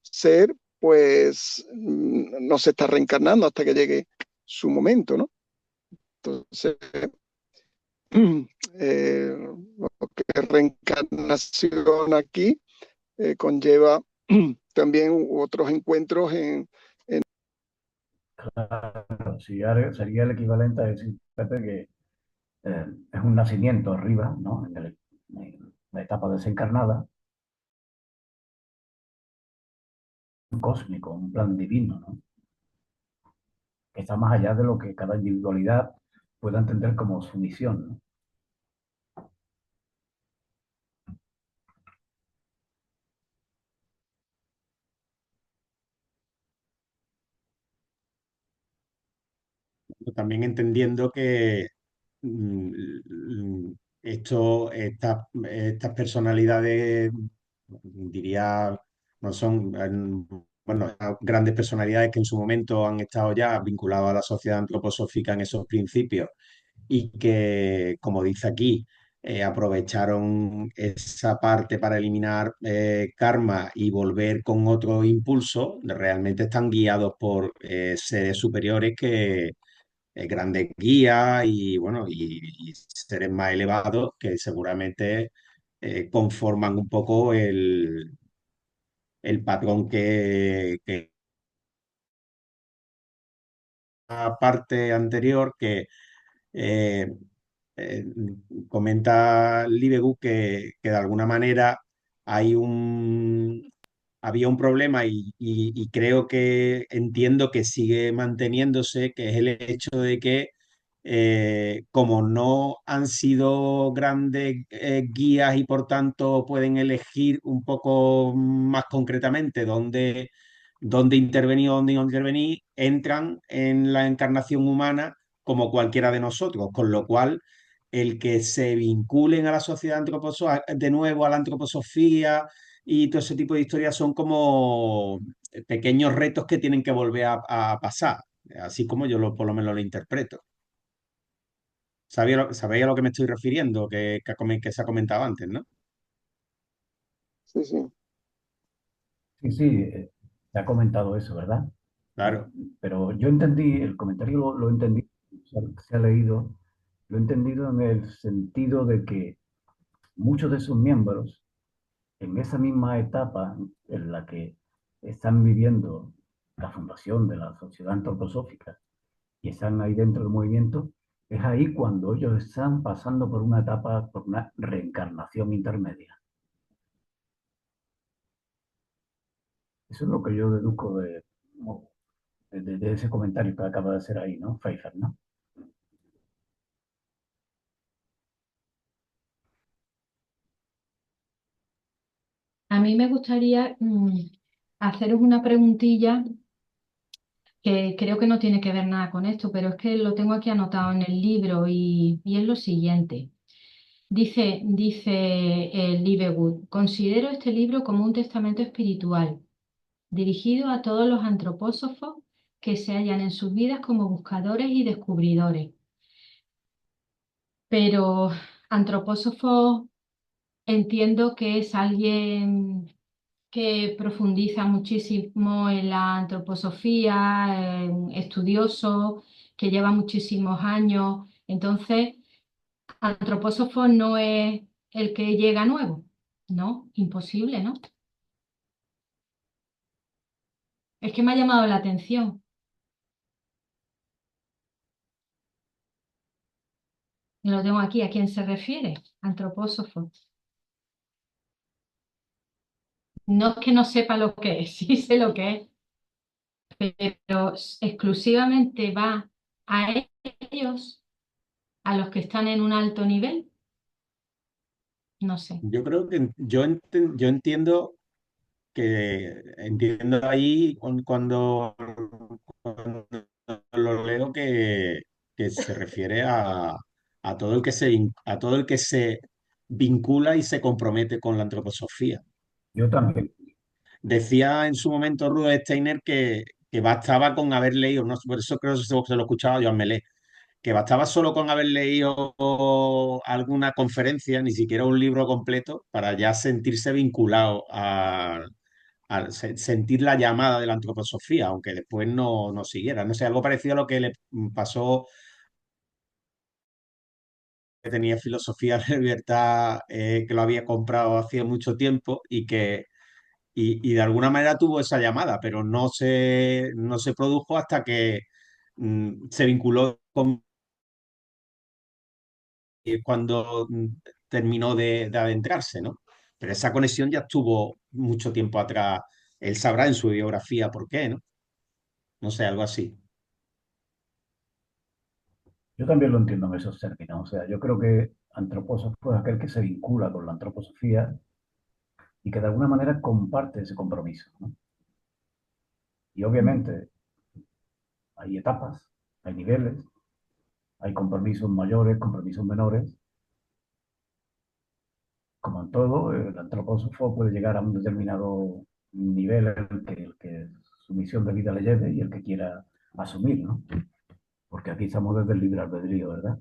ser, pues no se está reencarnando hasta que llegue su momento, ¿no? Entonces, lo que es reencarnación aquí conlleva también otros encuentros Claro, sería el equivalente a decir, Pepe, que es un nacimiento arriba, ¿no? En la etapa desencarnada, un cósmico, un plan divino, ¿no? Que está más allá de lo que cada individualidad pueda entender como su misión, ¿no? También entendiendo que estas personalidades, diría, no son, bueno, grandes personalidades que en su momento han estado ya vinculadas a la sociedad antroposófica en esos principios y que, como dice aquí, aprovecharon esa parte para eliminar karma y volver con otro impulso, realmente están guiados por seres superiores grandes guías y bueno, y seres más elevados que seguramente conforman un poco el patrón que la parte anterior que eh, eh, comenta Libegus que de alguna manera hay había un problema y creo que entiendo que sigue manteniéndose, que es el hecho de que como no han sido grandes guías y por tanto pueden elegir un poco más concretamente dónde intervenir o dónde no intervenir, entran en la encarnación humana como cualquiera de nosotros, con lo cual el que se vinculen a la sociedad antroposófica, de nuevo a la antroposofía y todo ese tipo de historias son como pequeños retos que tienen que volver a pasar, así como yo por lo menos lo interpreto. ¿Sabéis a lo que me estoy refiriendo? Que se ha comentado antes, ¿no? Sí, sí. Sí, sí, se ha comentado eso, ¿verdad? Claro. Pero yo entendí, el comentario lo entendí, se ha leído, lo he entendido en el sentido de que muchos de sus miembros, en esa misma etapa en la que están viviendo la fundación de la Sociedad Antroposófica y están ahí dentro del movimiento, es ahí cuando ellos están pasando por una etapa, por una reencarnación intermedia. Eso es lo que yo deduzco de ese comentario que acaba de hacer ahí, ¿no? Pfeiffer, ¿no? A mí me gustaría haceros una preguntilla que creo que no tiene que ver nada con esto, pero es que lo tengo aquí anotado en el libro y es lo siguiente. Dice Libewood, considero este libro como un testamento espiritual, dirigido a todos los antropósofos que se hallan en sus vidas como buscadores y descubridores. Pero antropósofo entiendo que es alguien que profundiza muchísimo en la antroposofía, estudioso, que lleva muchísimos años. Entonces, antropósofo no es el que llega nuevo, ¿no? Imposible, ¿no? Es que me ha llamado la atención. Y lo tengo aquí. ¿A quién se refiere? Antropósofo. No es que no sepa lo que es, sí sé lo que es, pero exclusivamente va a ellos, a los que están en un alto nivel. No sé. Yo creo que yo entiendo ahí cuando lo leo que se refiere a todo a todo el que se vincula y se compromete con la antroposofía. Yo también. Decía en su momento Rudolf Steiner que bastaba con haber leído, no, por eso creo que se lo escuchaba Joan Melé, que bastaba solo con haber leído alguna conferencia, ni siquiera un libro completo, para ya sentirse vinculado sentir la llamada de la antroposofía, aunque después no siguiera. No sé, algo parecido a lo que le pasó, que tenía filosofía de libertad, que lo había comprado hacía mucho tiempo y de alguna manera tuvo esa llamada, pero no se produjo hasta que se vinculó con cuando terminó de adentrarse, ¿no? Pero esa conexión ya estuvo mucho tiempo atrás. Él sabrá en su biografía por qué, ¿no? No sé, algo así. Yo también lo entiendo en esos términos. O sea, yo creo que antropósofo es aquel que se vincula con la antroposofía y que de alguna manera comparte ese compromiso, ¿no? Y obviamente hay etapas, hay niveles, hay compromisos mayores, compromisos menores. Como en todo, el antropósofo puede llegar a un determinado nivel el que su misión de vida le lleve y el que quiera asumir, ¿no? Porque aquí estamos desde el libre albedrío, ¿verdad?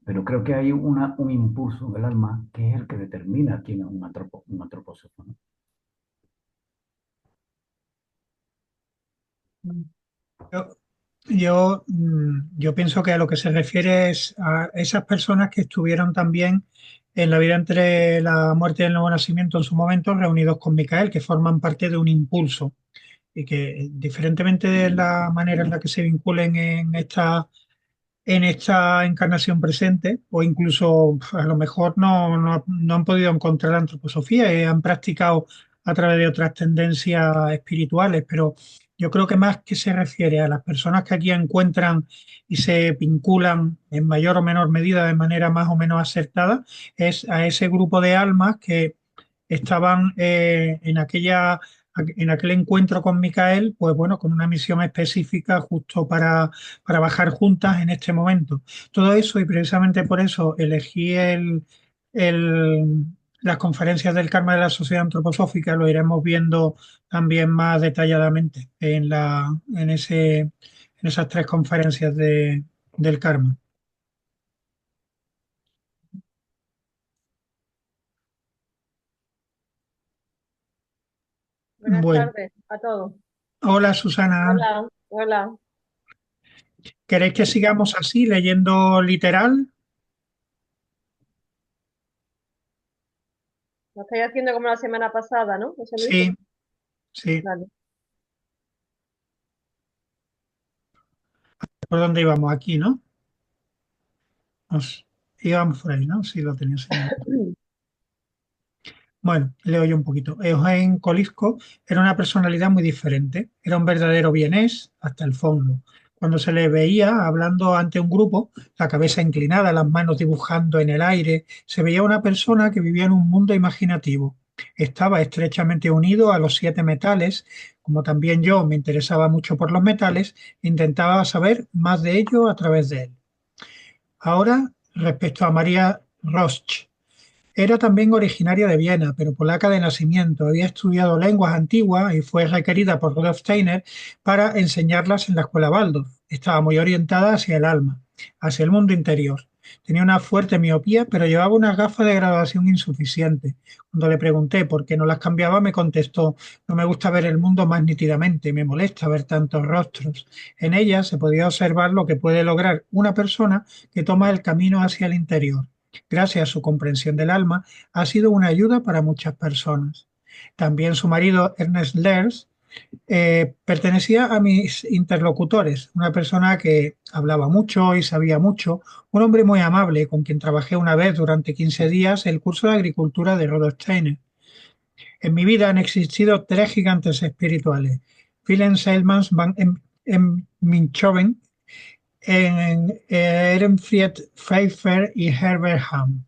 Pero creo que hay un impulso del alma que es el que determina quién es un antropósofo, ¿no? Yo, yo pienso que a lo que se refiere es a esas personas que estuvieron también en la vida entre la muerte y el nuevo nacimiento en su momento, reunidos con Micael, que forman parte de un impulso y que, diferentemente de la manera en la que se vinculen en esta encarnación presente, o incluso a lo mejor no han podido encontrar la antroposofía y han practicado a través de otras tendencias espirituales, pero yo creo que más que se refiere a las personas que aquí encuentran y se vinculan en mayor o menor medida de manera más o menos acertada, es a ese grupo de almas que estaban en aquel encuentro con Micael, pues bueno, con una misión específica justo para bajar juntas en este momento. Todo eso, y precisamente por eso elegí el- las conferencias del karma de la sociedad antroposófica, lo iremos viendo también más detalladamente en esas tres conferencias del karma. Buenas Bueno, tardes a todos. hola Susana. Hola, hola. ¿Queréis que sigamos así, leyendo literal? Lo estáis haciendo como la semana pasada, ¿no, José Luis? Sí, sí. Vale. ¿Por dónde íbamos? Aquí, ¿no? Íbamos por ahí, ¿no? Sí, lo tenía señalado. Bueno, leo yo un poquito. Eugen Colisco era una personalidad muy diferente. Era un verdadero vienés hasta el fondo. Cuando se le veía hablando ante un grupo, la cabeza inclinada, las manos dibujando en el aire, se veía una persona que vivía en un mundo imaginativo. Estaba estrechamente unido a los siete metales. Como también yo me interesaba mucho por los metales, intentaba saber más de ello a través de él. Ahora, respecto a María Rosch, era también originaria de Viena, pero polaca de nacimiento. Había estudiado lenguas antiguas y fue requerida por Rudolf Steiner para enseñarlas en la escuela Waldorf. Estaba muy orientada hacia el alma, hacia el mundo interior. Tenía una fuerte miopía, pero llevaba unas gafas de graduación insuficiente. Cuando le pregunté por qué no las cambiaba, me contestó: no me gusta ver el mundo más nítidamente, me molesta ver tantos rostros. En ellas se podía observar lo que puede lograr una persona que toma el camino hacia el interior. Gracias a su comprensión del alma, ha sido una ayuda para muchas personas. También su marido, Ernest Lers, pertenecía a mis interlocutores, una persona que hablaba mucho y sabía mucho, un hombre muy amable con quien trabajé una vez durante 15 días el curso de agricultura de Rudolf Steiner. En mi vida han existido tres gigantes espirituales: Wilhelm Seelmans van Minchoven, en Ehrenfried Pfeiffer y Herbert Hahn.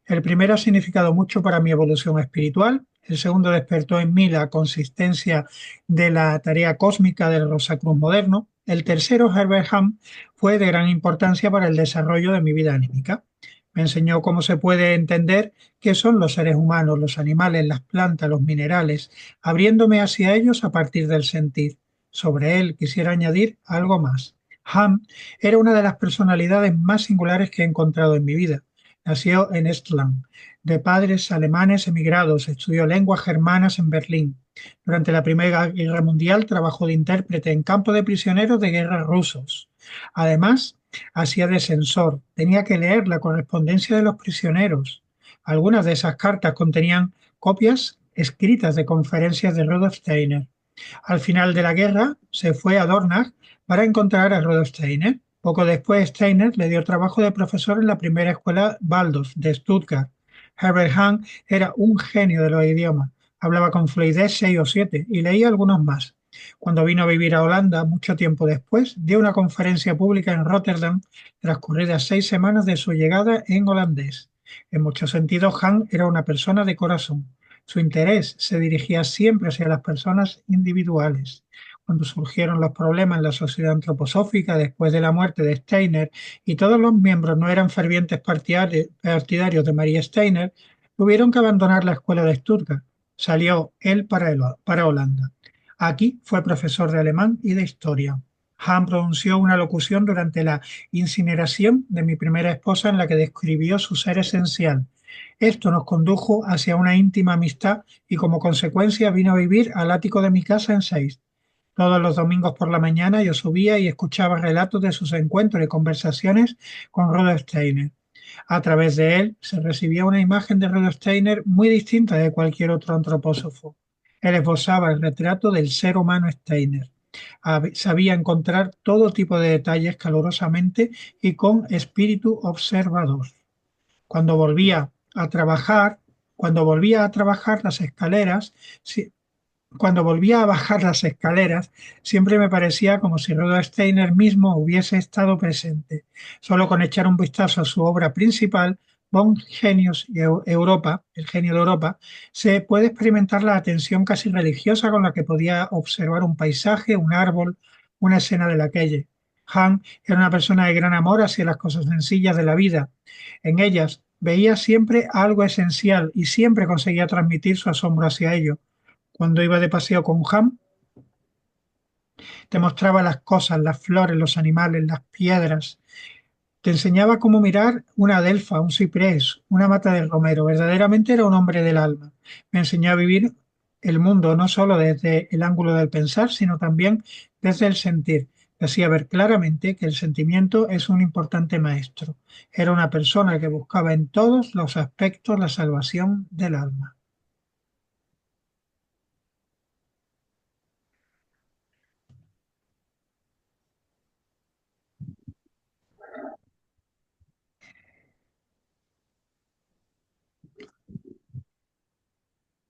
El primero ha significado mucho para mi evolución espiritual. El segundo despertó en mí la consistencia de la tarea cósmica del Rosacruz moderno. El tercero, Herbert Hahn, fue de gran importancia para el desarrollo de mi vida anímica. Me enseñó cómo se puede entender qué son los seres humanos, los animales, las plantas, los minerales, abriéndome hacia ellos a partir del sentir. Sobre él quisiera añadir algo más. Hahn era una de las personalidades más singulares que he encontrado en mi vida. Nació en Estland, de padres alemanes emigrados, estudió lenguas germanas en Berlín. Durante la Primera Guerra Mundial trabajó de intérprete en campos de prisioneros de guerra rusos. Además, hacía de censor, tenía que leer la correspondencia de los prisioneros. Algunas de esas cartas contenían copias escritas de conferencias de Rudolf Steiner. Al final de la guerra se fue a Dornach para encontrar a Rudolf Steiner. Poco después, Steiner le dio trabajo de profesor en la primera escuela Waldorf de Stuttgart. Herbert Hahn era un genio de los idiomas. Hablaba con fluidez 6 o 7 y leía algunos más. Cuando vino a vivir a Holanda, mucho tiempo después, dio una conferencia pública en Rotterdam, transcurridas 6 semanas de su llegada en holandés. En muchos sentidos, Hahn era una persona de corazón. Su interés se dirigía siempre hacia las personas individuales. Cuando surgieron los problemas en la sociedad antroposófica después de la muerte de Steiner y todos los miembros no eran fervientes partidarios de María Steiner, tuvieron que abandonar la escuela de Stuttgart. Salió él para Holanda. Aquí fue profesor de alemán y de historia. Hahn pronunció una locución durante la incineración de mi primera esposa en la que describió su ser esencial. Esto nos condujo hacia una íntima amistad y como consecuencia vino a vivir al ático de mi casa en Seis. Todos los domingos por la mañana yo subía y escuchaba relatos de sus encuentros y conversaciones con Rudolf Steiner. A través de él se recibía una imagen de Rudolf Steiner muy distinta de cualquier otro antropósofo. Él esbozaba el retrato del ser humano Steiner. Sabía encontrar todo tipo de detalles calurosamente y con espíritu observador. Cuando volvía a trabajar Cuando volvía a trabajar las escaleras, cuando volvía a bajar las escaleras, siempre me parecía como si Rudolf Steiner mismo hubiese estado presente. Solo con echar un vistazo a su obra principal, Von Genius y Europa, El genio de Europa, se puede experimentar la atención casi religiosa con la que podía observar un paisaje, un árbol, una escena de la calle. Hahn era una persona de gran amor hacia las cosas sencillas de la vida. En ellas veía siempre algo esencial y siempre conseguía transmitir su asombro hacia ello. Cuando iba de paseo con Ham, te mostraba las cosas, las flores, los animales, las piedras. Te enseñaba cómo mirar una adelfa, un ciprés, una mata de romero. Verdaderamente era un hombre del alma. Me enseñó a vivir el mundo no solo desde el ángulo del pensar, sino también desde el sentir. Me hacía ver claramente que el sentimiento es un importante maestro. Era una persona que buscaba en todos los aspectos la salvación del alma.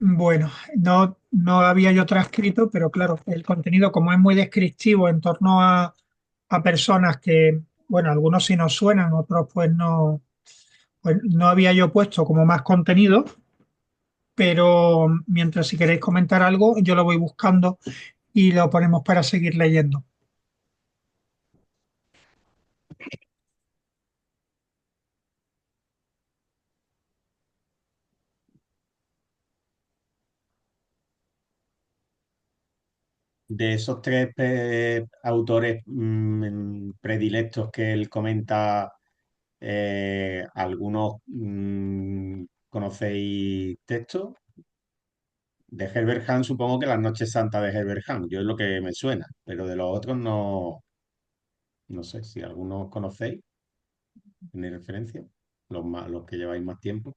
Bueno, no había yo transcrito, pero claro, el contenido como es muy descriptivo en torno a personas que, bueno, algunos sí nos suenan, otros pues no había yo puesto como más contenido, pero mientras si queréis comentar algo, yo lo voy buscando y lo ponemos para seguir leyendo. De esos tres autores predilectos que él comenta, ¿algunos conocéis textos? De Herbert Hahn, supongo que Las noches santas de Herbert Hahn, yo es lo que me suena, pero de los otros no sé si algunos conocéis, tenéis referencia, los que lleváis más tiempo.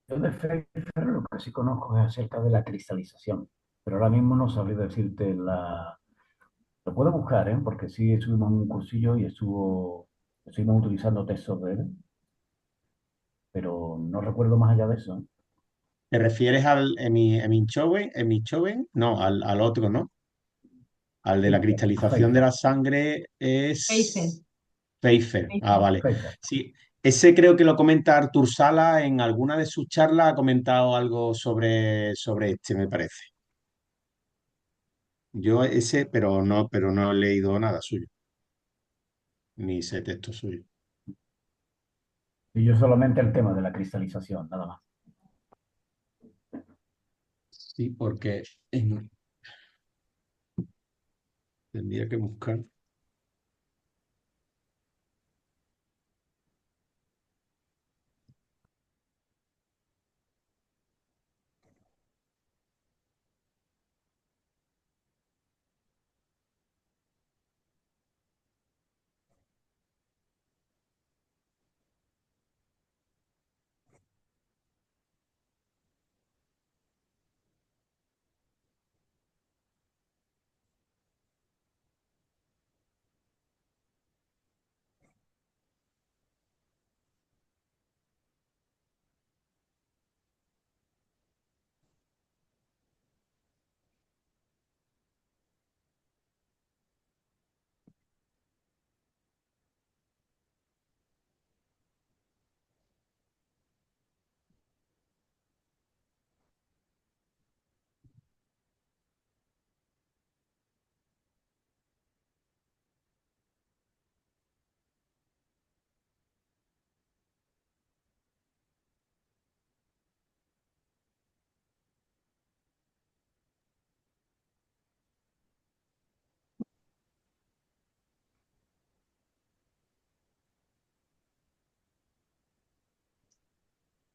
Yo de Pfeiffer lo que sí conozco es acerca de la cristalización, pero ahora mismo no sabría decirte la... Lo puedo buscar, ¿eh? Porque sí estuvimos en un cursillo y estuvimos utilizando textos de él, pero no recuerdo más allá de eso, ¿eh? ¿Te refieres al Emichoven? No, al otro, ¿no? Al de la Pfeiffer, a cristalización de Pfeiffer, la sangre Pfeiffer, es Pfeiffer. Ah, Pfeiffer. vale. Pfeiffer. Sí, ese creo que lo comenta Artur Sala en alguna de sus charlas, ha comentado algo sobre este, me parece. Yo ese, pero no he leído nada suyo, ni sé texto suyo. Y yo solamente el tema de la cristalización, nada más. Sí, porque tendría que buscar.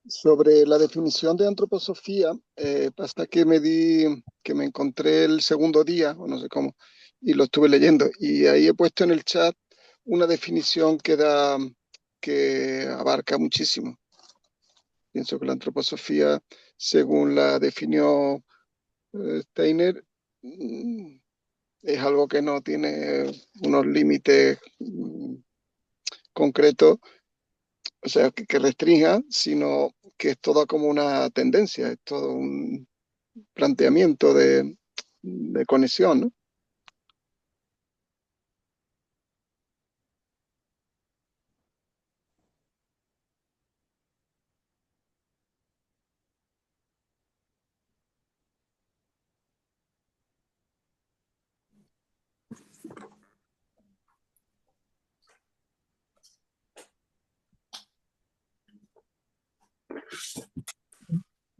Sobre la definición de antroposofía, hasta que me encontré el segundo día, o no sé cómo, y lo estuve leyendo, y ahí he puesto en el chat una definición que abarca muchísimo. Pienso que la antroposofía, según la definió Steiner, es algo que no tiene unos límites concretos o sea, que restrinja, sino que es toda como una tendencia, es todo un planteamiento de conexión, ¿no?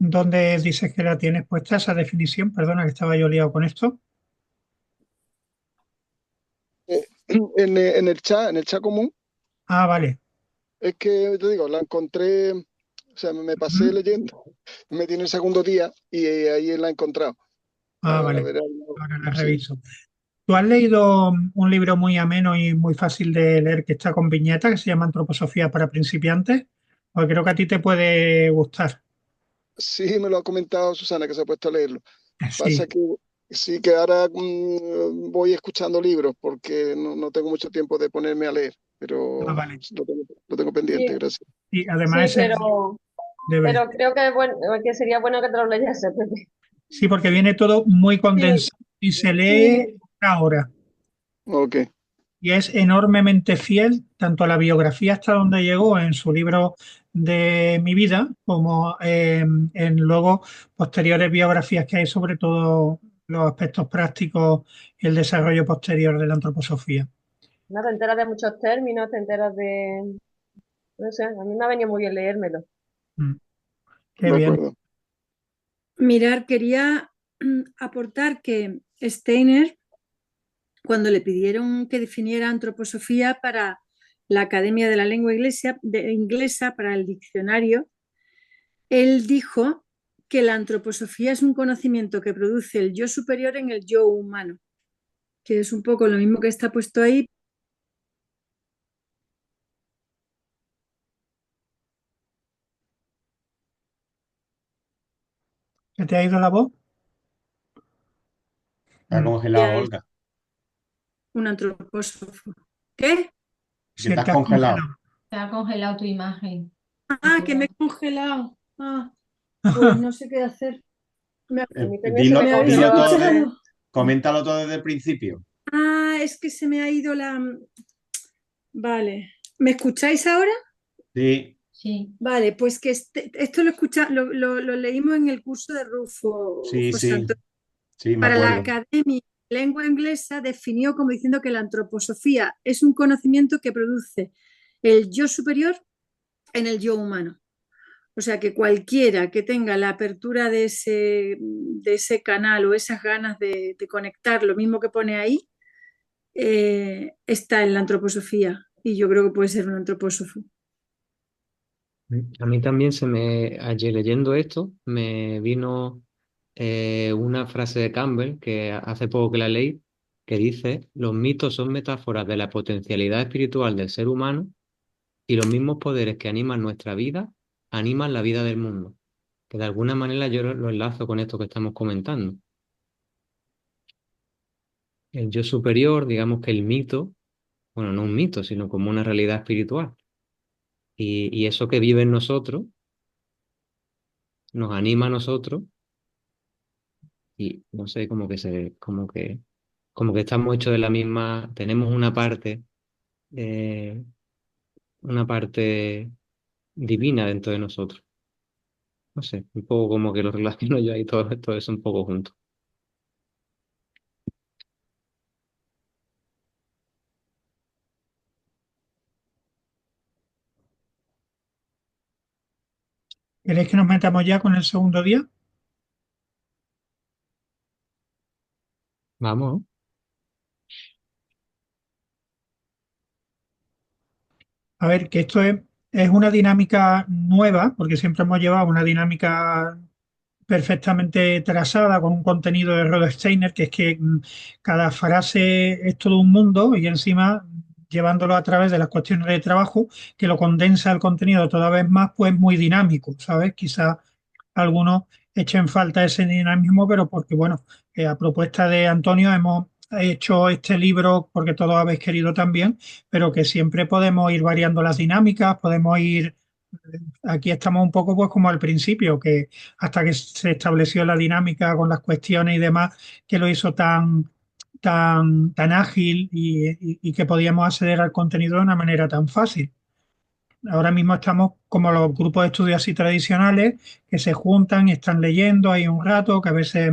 ¿Dónde dices que la tienes puesta esa definición? Perdona que estaba yo liado con esto. En el chat común, Ah, vale. es que te digo, la encontré, o sea, me pasé Ujú. leyendo, me tiene el segundo día y ahí la he encontrado. Ah, Ahora vale. verás, Ahora la sí. reviso. ¿Tú has leído un libro muy ameno y muy fácil de leer que está con viñeta, que se llama Antroposofía para principiantes? Pues creo que a ti te puede gustar. Sí, me lo ha comentado Susana, que se ha puesto a leerlo. Pasa Sí. que sí que ahora voy escuchando libros porque no tengo mucho tiempo de ponerme a leer, Ah, pero vale. lo tengo pendiente, Sí, gracias. Y además sí, es sencillo de ver. pero creo que, bueno, que sería bueno que te lo leyese, Pepe. Sí, porque viene todo muy Sí, condensado y se lee en sí, una hora. Ok, Y es enormemente fiel tanto a la biografía hasta donde llegó en su libro de mi vida, como en luego posteriores biografías que hay sobre todo los aspectos prácticos y el desarrollo posterior de la antroposofía. no te enteras de muchos términos, te enteras de, no sé, a mí me ha venido muy bien leérmelo. Mm, qué de bien. acuerdo. Mirar, quería aportar que Steiner, cuando le pidieron que definiera antroposofía para la Academia de la Lengua Inglesa, para el diccionario, él dijo que la antroposofía es un conocimiento que produce el yo superior en el yo humano, que es un poco lo mismo que está puesto ahí. ¿Se te ha ido la voz? Está Mm, congelado, Ya es Olga. un antropósofo. ¿Qué? Que sí, estás te has congelado. congelado. Se ha congelado tu imagen y Ah, tu que me voz. he congelado. Ah, pues no sé qué hacer. ¿Me, A mí también se me me Dilo, habéis dilo congeló todo antes. escuchado? coméntalo todo desde el principio. Ah, es que se me ha ido la... Vale. ¿Me escucháis ahora? Sí, Sí, Vale, pues que esto lo leímos en el curso de Rufo, sí, José sí, Antonio. sí, me Para la acuerdo. Academia de Lengua Inglesa definió como diciendo que la antroposofía es un conocimiento que produce el yo superior en el yo humano. O sea que cualquiera que tenga la apertura de ese canal o esas ganas de conectar, lo mismo que pone ahí, está en la antroposofía. Y yo creo que puede ser un antropósofo. A mí también ayer leyendo esto, me vino una frase de Campbell, que hace poco que la leí, que dice, los mitos son metáforas de la potencialidad espiritual del ser humano y los mismos poderes que animan nuestra vida, animan la vida del mundo. Que de alguna manera yo lo enlazo con esto que estamos comentando. El yo superior, digamos que el mito, bueno, no un mito, sino como una realidad espiritual. Y eso que vive en nosotros, nos anima a nosotros y no sé, como que estamos hechos de la misma, tenemos eh, una parte divina dentro de nosotros. No sé, un poco como que lo relaciono yo ahí todo eso un poco junto. ¿Queréis que nos metamos ya con el segundo día? Vamos, A ver, que es una dinámica nueva, porque siempre hemos llevado una dinámica perfectamente trazada con un contenido de Rudolf Steiner, que es que cada frase es todo un mundo y encima llevándolo a través de las cuestiones de trabajo, que lo condensa el contenido toda vez más, pues muy dinámico, ¿sabes? Quizás algunos echen falta ese dinamismo, pero porque, bueno, a propuesta de Antonio hemos hecho este libro porque todos habéis querido también, pero que siempre podemos ir variando las dinámicas, podemos ir, aquí estamos un poco pues como al principio, que hasta que se estableció la dinámica con las cuestiones y demás, que lo hizo tan ágil y que podíamos acceder al contenido de una manera tan fácil. Ahora mismo estamos como los grupos de estudio así tradicionales que se juntan y están leyendo ahí un rato, que a veces es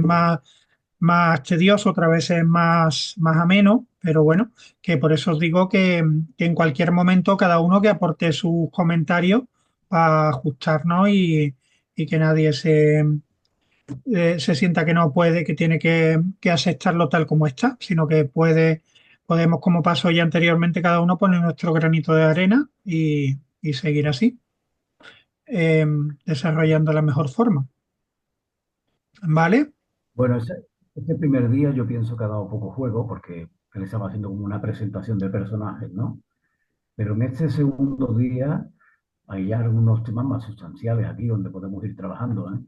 más tedioso, otras veces más ameno, pero bueno, que por eso os digo que en cualquier momento cada uno que aporte sus comentarios para ajustarnos y que nadie se sienta que no puede, que tiene que aceptarlo tal como está, sino que podemos, como pasó ya anteriormente, cada uno poner nuestro granito de arena y seguir así, eh, desarrollando la mejor forma. ¿Vale? Bueno, ese primer día yo pienso que ha dado poco juego porque él estaba haciendo como una presentación de personajes, ¿no? Pero en este segundo día hay ya algunos temas más sustanciales aquí donde podemos ir trabajando, ¿eh?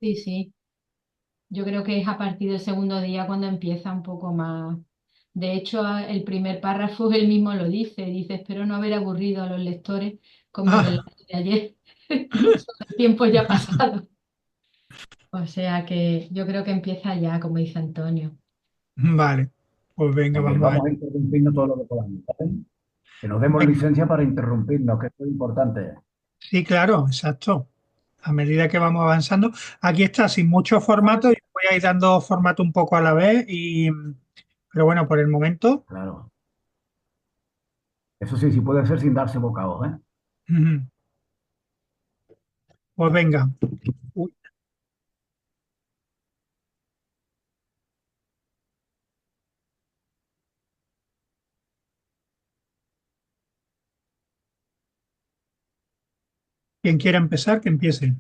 Sí, sí. Yo creo que es a partir del segundo día cuando empieza un poco más. De hecho, el primer párrafo él mismo lo dice, espero no haber aburrido a los lectores con mi Ah, relato de ayer, sobre tiempos ya pasados. O sea que yo creo que empieza ya, como dice Antonio. vale, pues venga, Que vamos a... vamos a interrumpirnos todo lo que podamos, ¿vale? Que nos demos licencia para interrumpirnos, que esto es importante. Sí, claro, exacto. A medida que vamos avanzando. Aquí está, sin mucho formato, yo voy a ir dando formato un poco a la vez, pero bueno, por el momento, Claro. Eso sí, sí puede ser sin darse bocados, ¿eh? ujú, pues venga. Uy, quien quiera empezar, que empiece.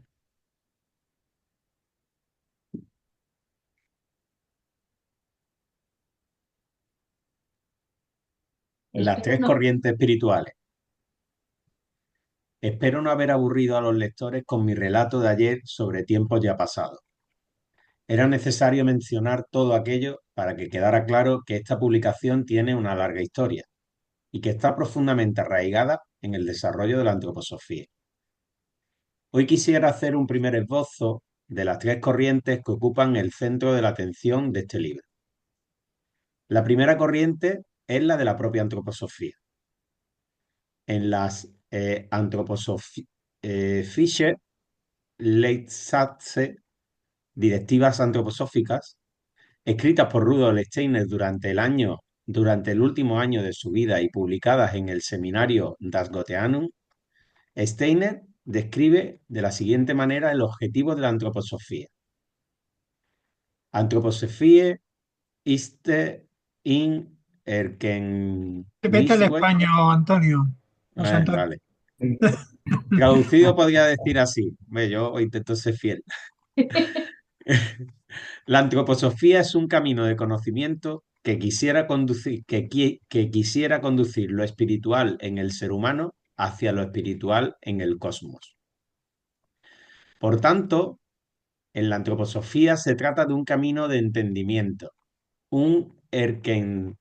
En las Espero tres no. corrientes espirituales. Espero no haber aburrido a los lectores con mi relato de ayer sobre tiempos ya pasados. Era necesario mencionar todo aquello para que quedara claro que esta publicación tiene una larga historia y que está profundamente arraigada en el desarrollo de la antroposofía. Hoy quisiera hacer un primer esbozo de las tres corrientes que ocupan el centro de la atención de este libro. La primera corriente es la de la propia antroposofía. En las Anthroposophische Leitsätze, directivas antroposóficas, escritas por Rudolf Steiner durante el último año de su vida y publicadas en el seminario Das Goetheanum, Steiner describe de la siguiente manera el objetivo de la antroposofía. Antroposophie ist in Vete al Erkenntnisweg. español, Antonio. José Antonio. Vale. Sí, Traducido podría decir así. Yo intento ser fiel. La antroposofía es un camino de conocimiento que quisiera conducir lo espiritual en el ser humano hacia lo espiritual en el cosmos. Por tanto, en la antroposofía se trata de un camino de entendimiento, un Erkenntnisweg.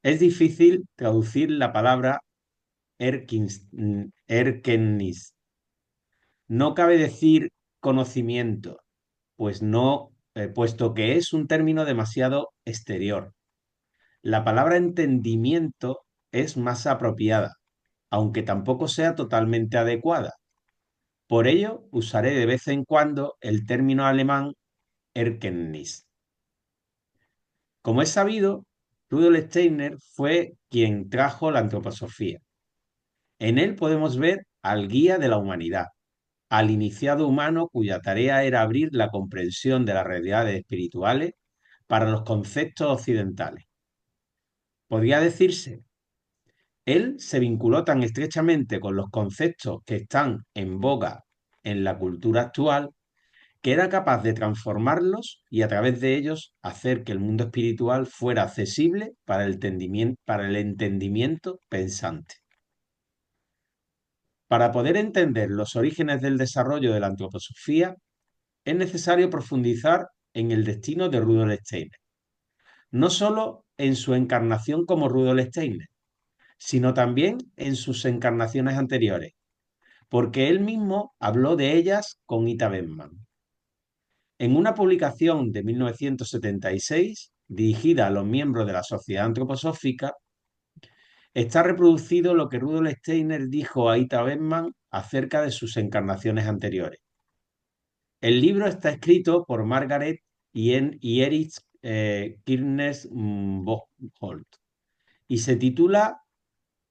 Es difícil traducir la palabra Erkenntnis. No cabe decir conocimiento, pues no, puesto que es un término demasiado exterior. La palabra entendimiento es más apropiada, aunque tampoco sea totalmente adecuada. Por ello, usaré de vez en cuando el término alemán Erkenntnis. Como es sabido, Rudolf Steiner fue quien trajo la antroposofía. En él podemos ver al guía de la humanidad, al iniciado humano cuya tarea era abrir la comprensión de las realidades espirituales para los conceptos occidentales. Podría decirse, él se vinculó tan estrechamente con los conceptos que están en boga en la cultura actual que era capaz de transformarlos y a través de ellos hacer que el mundo espiritual fuera accesible para el entendimiento pensante. Para poder entender los orígenes del desarrollo de la antroposofía, es necesario profundizar en el destino de Rudolf Steiner. no solo en su encarnación como Rudolf Steiner, sino también en sus encarnaciones anteriores, porque él mismo habló de ellas con Ita Bellman. En una publicación de 1976, dirigida a los miembros de la Sociedad Antroposófica, está reproducido lo que Rudolf Steiner dijo a Ita Bellman acerca de sus encarnaciones anteriores. El libro está escrito por Margaret y Erich Kirnes Bockholt y se titula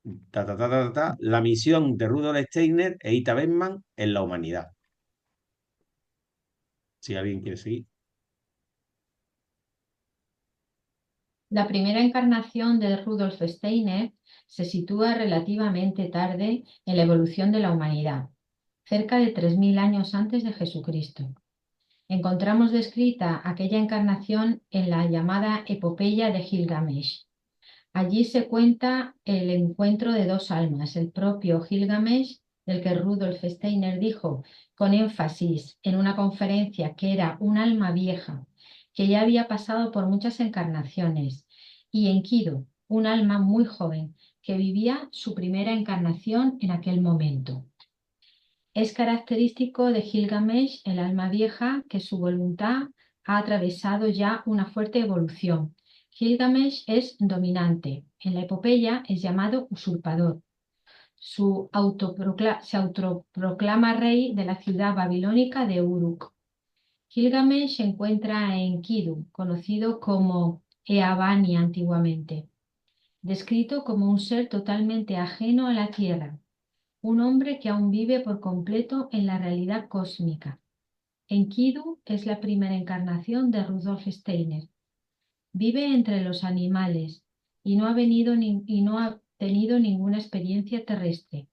La misión de Rudolf Steiner e Ita Bellman en la humanidad. Si alguien quiere seguir. La primera encarnación de Rudolf Steiner se sitúa relativamente tarde en la evolución de la humanidad, cerca de 3000 años antes de Jesucristo. Encontramos descrita aquella encarnación en la llamada Epopeya de Gilgamesh. Allí se cuenta el encuentro de dos almas, el propio Gilgamesh, del que Rudolf Steiner dijo con énfasis en una conferencia que era un alma vieja, que ya había pasado por muchas encarnaciones, y Enkidu, un alma muy joven, que vivía su primera encarnación en aquel momento. Es característico de Gilgamesh, el alma vieja, que su voluntad ha atravesado ya una fuerte evolución. Gilgamesh es dominante. En la epopeya es llamado usurpador. Se autoproclama rey de la ciudad babilónica de Uruk. Gilgamesh se encuentra a Enkidu, conocido como Eabani antiguamente, descrito como un ser totalmente ajeno a la tierra, un hombre que aún vive por completo en la realidad cósmica. Enkidu es la primera encarnación de Rudolf Steiner. Vive entre los animales y no ha tenido ninguna experiencia terrestre.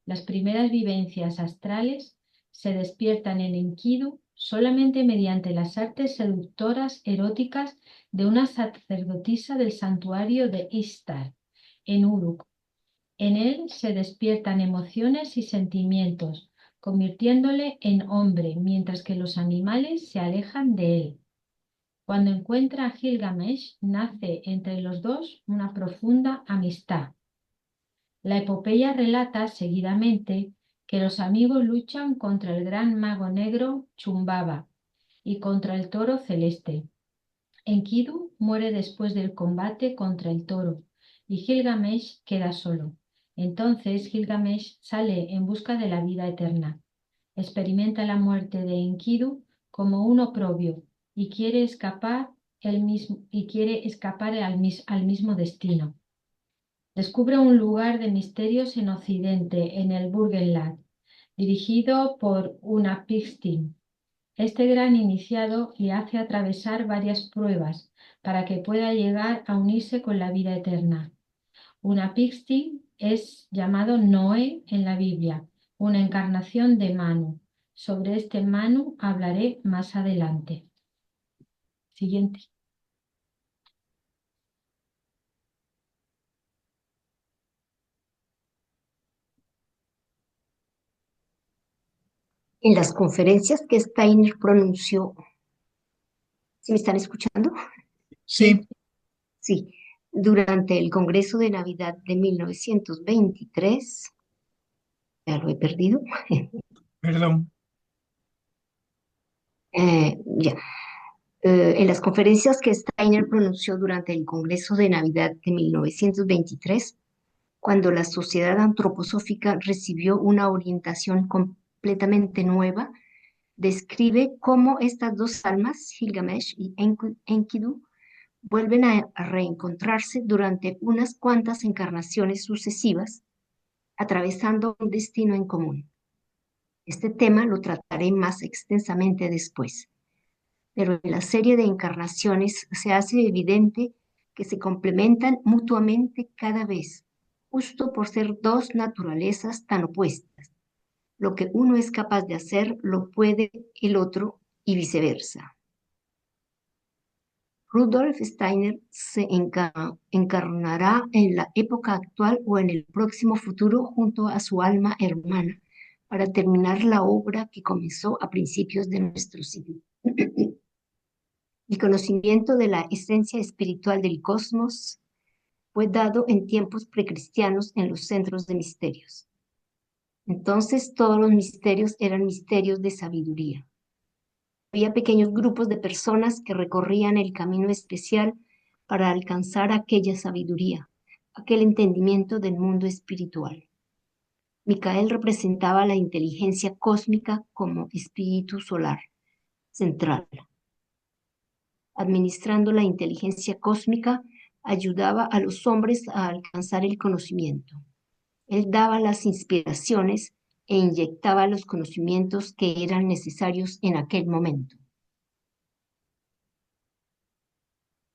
Las primeras vivencias astrales se despiertan en Enkidu solamente mediante las artes seductoras eróticas de una sacerdotisa del santuario de Ishtar, en Uruk. En él se despiertan emociones y sentimientos, convirtiéndole en hombre, mientras que los animales se alejan de él. Cuando encuentra a Gilgamesh, nace entre los dos una profunda amistad. La epopeya relata seguidamente que los amigos luchan contra el gran mago negro Chumbaba y contra el toro celeste. Enkidu muere después del combate contra el toro y Gilgamesh queda solo. Entonces Gilgamesh sale en busca de la vida eterna. Experimenta la muerte de Enkidu como un oprobio y quiere escapar al mismo destino. Descubre un lugar de misterios en Occidente, en el Burgenland, dirigido por una Pixtin. Este gran iniciado le hace atravesar varias pruebas para que pueda llegar a unirse con la vida eterna. Una Pixtin es llamado Noé en la Biblia, una encarnación de Manu. Sobre este Manu hablaré más adelante. Siguiente. En las conferencias que Steiner pronunció, ¿sí me están escuchando? Sí, Sí, durante el Congreso de Navidad de 1923, ya lo he perdido, perdón. ya. En las conferencias que Steiner pronunció durante el Congreso de Navidad de 1923, cuando la sociedad antroposófica recibió una orientación completamente nueva, describe cómo estas dos almas, Gilgamesh y Enkidu, vuelven a reencontrarse durante unas cuantas encarnaciones sucesivas, atravesando un destino en común. Este tema lo trataré más extensamente después, pero en la serie de encarnaciones se hace evidente que se complementan mutuamente cada vez, justo por ser dos naturalezas tan opuestas. Lo que uno es capaz de hacer lo puede el otro y viceversa. Rudolf Steiner se encarnará en la época actual o en el próximo futuro junto a su alma hermana para terminar la obra que comenzó a principios de nuestro siglo. El conocimiento de la esencia espiritual del cosmos fue dado en tiempos precristianos en los centros de misterios. Entonces todos los misterios eran misterios de sabiduría. Había pequeños grupos de personas que recorrían el camino especial para alcanzar aquella sabiduría, aquel entendimiento del mundo espiritual. Micael representaba la inteligencia cósmica como espíritu solar central. Administrando la inteligencia cósmica, ayudaba a los hombres a alcanzar el conocimiento. Él daba las inspiraciones e inyectaba los conocimientos que eran necesarios en aquel momento.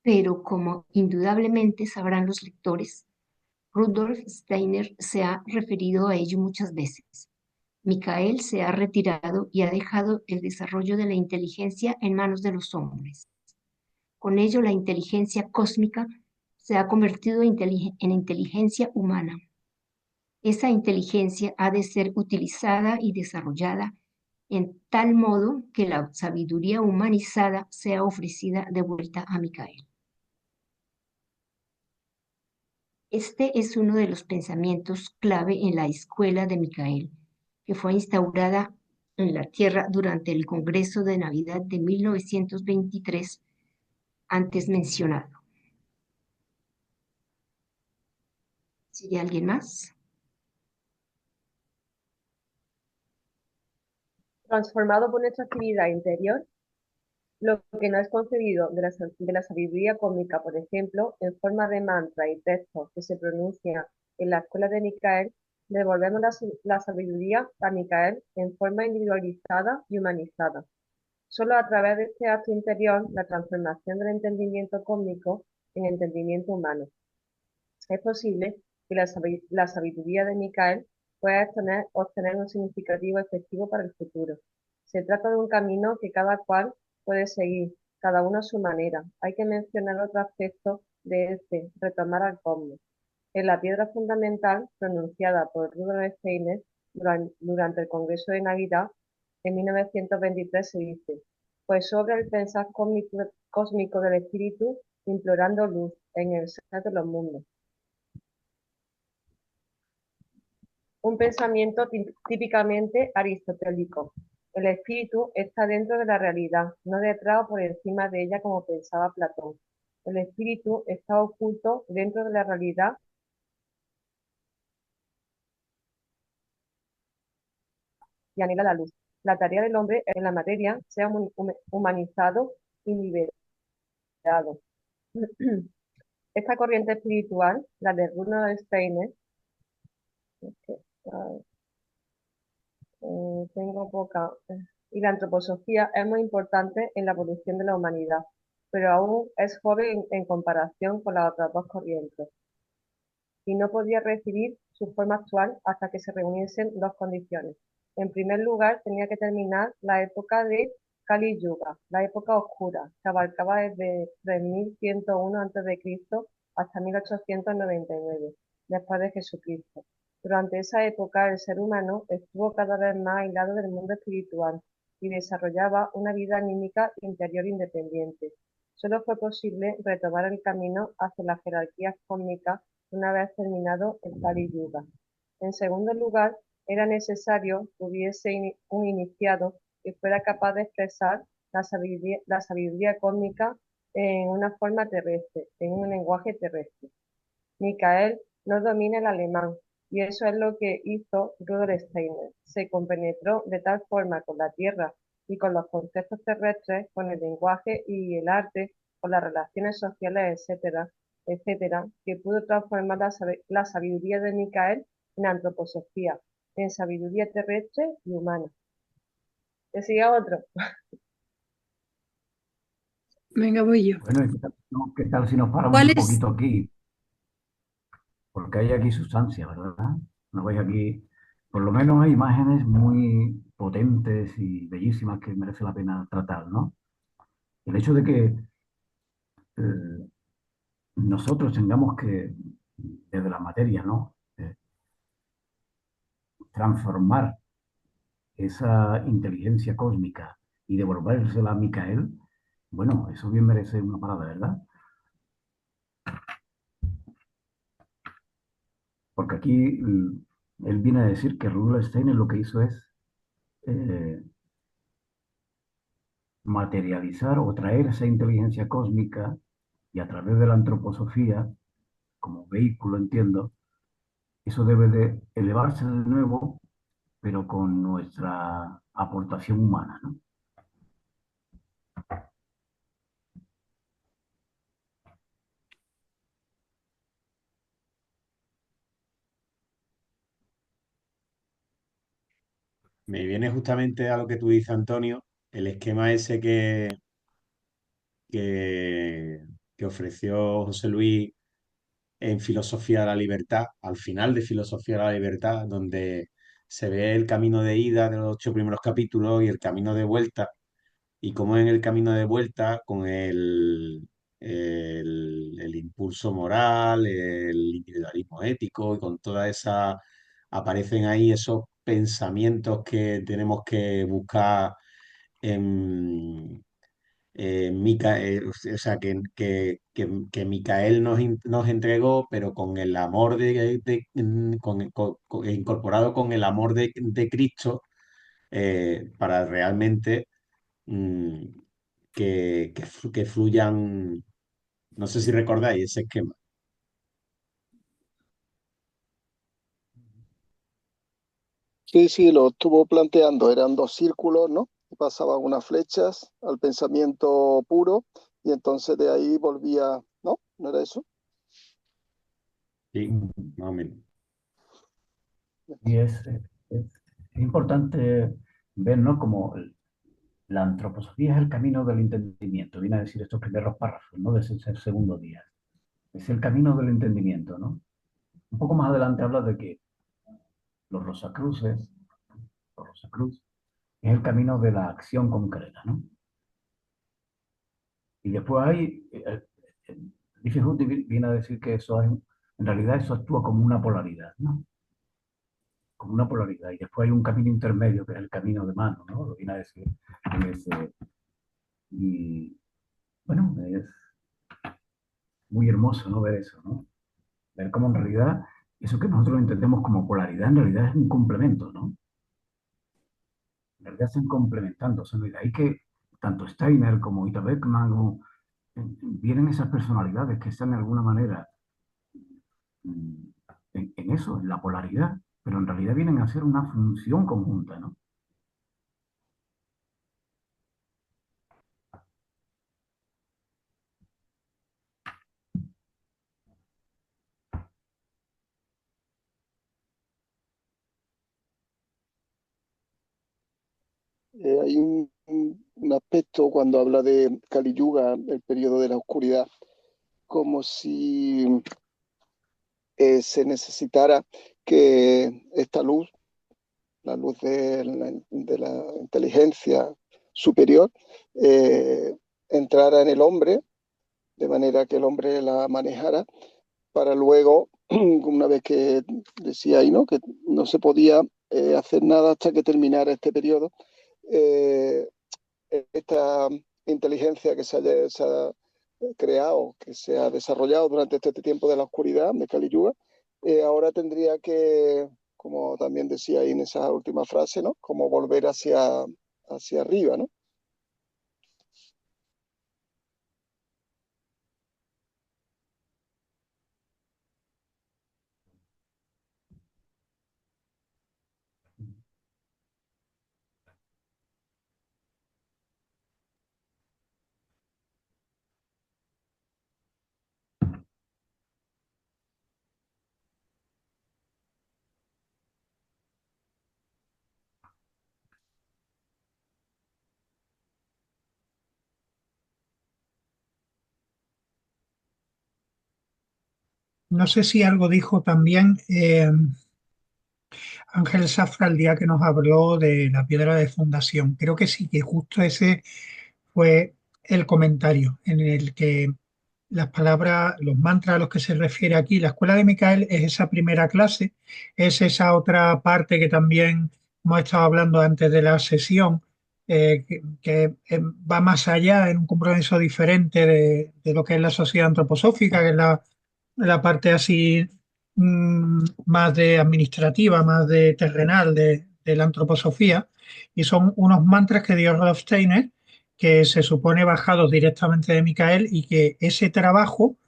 Pero como indudablemente sabrán los lectores, Rudolf Steiner se ha referido a ello muchas veces. Micael se ha retirado y ha dejado el desarrollo de la inteligencia en manos de los hombres. Con ello, la inteligencia cósmica se ha convertido en inteligencia humana. Esa inteligencia ha de ser utilizada y desarrollada en tal modo que la sabiduría humanizada sea ofrecida de vuelta a Micael. Este es uno de los pensamientos clave en la escuela de Micael, que fue instaurada en la Tierra durante el Congreso de Navidad de 1923, antes mencionado. ¿Sigue alguien más? Transformado por nuestra actividad interior, lo que nos es concedido de la sabiduría cósmica, por ejemplo, en forma de mantra y textos que se pronuncian en la escuela de Micael, devolvemos la sabiduría a Micael en forma individualizada y humanizada. Solo a través de este acto interior, la transformación del entendimiento cósmico en entendimiento humano, es posible que la sabiduría de Micael pueda obtener un significativo efectivo para el futuro. Se trata de un camino que cada cual puede seguir, cada uno a su manera. Hay que mencionar otro aspecto de este, retomar al cosmos. En la piedra fundamental, pronunciada por Rudolf Steiner durante el Congreso de Navidad, en 1923 se dice: pues sobre el pensar cósmico del espíritu, implorando luz en el ser de los mundos. Un pensamiento típicamente aristotélico. El espíritu está dentro de la realidad, no detrás o por encima de ella como pensaba Platón. El espíritu está oculto dentro de la realidad y anhela la luz. La tarea del hombre en la materia sea humanizado y liberado. Esta corriente espiritual, la de Rudolf Steiner, tengo poca, y la antroposofía es muy importante en la evolución de la humanidad, pero aún es joven en comparación con las otras dos corrientes, y no podía recibir su forma actual hasta que se reuniesen dos condiciones. En primer lugar, tenía que terminar la época de Kali Yuga, la época oscura, que abarcaba desde 3101 a.C. hasta 1899, después de Jesucristo. Durante esa época, el ser humano estuvo cada vez más aislado del mundo espiritual y desarrollaba una vida anímica interior independiente. Solo fue posible retomar el camino hacia las jerarquías cósmicas una vez terminado el Kali Yuga. En segundo lugar, era necesario que hubiese un iniciado que fuera capaz de expresar la sabiduría cósmica en una forma terrestre, en un lenguaje terrestre. Micael no domina el alemán, y eso es lo que hizo Rudolf Steiner. Se compenetró de tal forma con la Tierra y con los conceptos terrestres, con el lenguaje y el arte, con las relaciones sociales, etcétera, que pudo transformar la sabiduría de Micael en antroposofía, en sabiduría terrestre y humana. ¿Que siga otro? Venga, voy yo. Bueno, ¿qué tal si nos paramos ¿Cuál un es? poquito aquí? Porque hay aquí sustancia, ¿verdad? ¿No veis aquí? Por lo menos hay imágenes muy potentes y bellísimas que merece la pena tratar, ¿no? El hecho de que nosotros tengamos que, desde la materia, ¿no? Transformar esa inteligencia cósmica y devolvérsela a Micael, Bueno, eso bien merece una parada, ¿verdad? Porque aquí él viene a decir que Rudolf Steiner lo que hizo es eh, materializar o traer esa inteligencia cósmica y a través de la antroposofía, como vehículo, entiendo, eso debe de elevarse de nuevo, pero con nuestra aportación humana, ¿no? Me viene justamente a lo que tú dices, Antonio, el esquema ese que, que ofreció José Luis en Filosofía de la Libertad, al final de Filosofía de la Libertad, donde se ve el camino de ida de los 8 primeros capítulos y el camino de vuelta, y cómo en el camino de vuelta, con el impulso moral, el individualismo ético y con toda esa, aparecen ahí esos pensamientos que tenemos que buscar en, o sea, que Micael nos entregó, pero con el amor incorporado con el amor de Cristo, para realmente mm, que fluyan, no sé si recordáis ese esquema. Sí, sí, lo estuvo planteando. Eran dos círculos, ¿no? Y pasaban unas flechas al pensamiento puro y entonces de ahí volvía, ¿no? ¿No era eso? Sí, Mm. más o menos. Y es importante ver, ¿no? Como la antroposofía es el camino del entendimiento, viene a decir estos primeros párrafos, ¿no? De ese segundo día. Es el camino del entendimiento, ¿no? Un poco más adelante habla de que los Rosacruces, los Rosacruz, es el camino de la acción concreta, ¿no? Y después hay, Diffie viene a decir que eso es, en realidad eso actúa como una polaridad, ¿no? Como una polaridad. Y después hay un camino intermedio, que es el camino de mano, ¿no? Lo viene a decir en ese. Y bueno, es muy hermoso, ¿no? Ver eso, ¿no? Ver cómo en realidad eso que nosotros entendemos como polaridad, en realidad es un complemento, ¿no? En realidad están complementándose, ¿no? Y de ahí que tanto Steiner como Ita Beckmann vienen esas personalidades que están de alguna manera mm, en eso, en la polaridad, pero en realidad vienen a ser una función conjunta, ¿no? Hay un aspecto cuando habla de Kali Yuga, el periodo de la oscuridad, como si se necesitara que esta luz, la luz de la inteligencia superior, eh, entrara en el hombre, de manera que el hombre la manejara, para luego, una vez que decía ahí, ¿no? Que no se podía hacer nada hasta que terminara este periodo, eh, esta inteligencia que se ha creado, que se ha desarrollado durante este tiempo de la oscuridad de Kali Yuga, ahora tendría que, como también decía ahí en esa última frase, ¿no? Como volver hacia arriba, ¿no? No sé si algo dijo también Ángel Safra el día que nos habló de la piedra de fundación. Creo que sí, que justo ese fue el comentario en el que las palabras, los mantras a los que se refiere aquí, la escuela de Micael es esa primera clase, es esa otra parte que también hemos estado hablando antes de la sesión, que va más allá, en un compromiso diferente de lo que es la sociedad antroposófica, que es la parte así más de administrativa, más de terrenal de la antroposofía, y son unos mantras que dio Rudolf Steiner, que se supone bajados directamente de Micael, y que ese trabajo,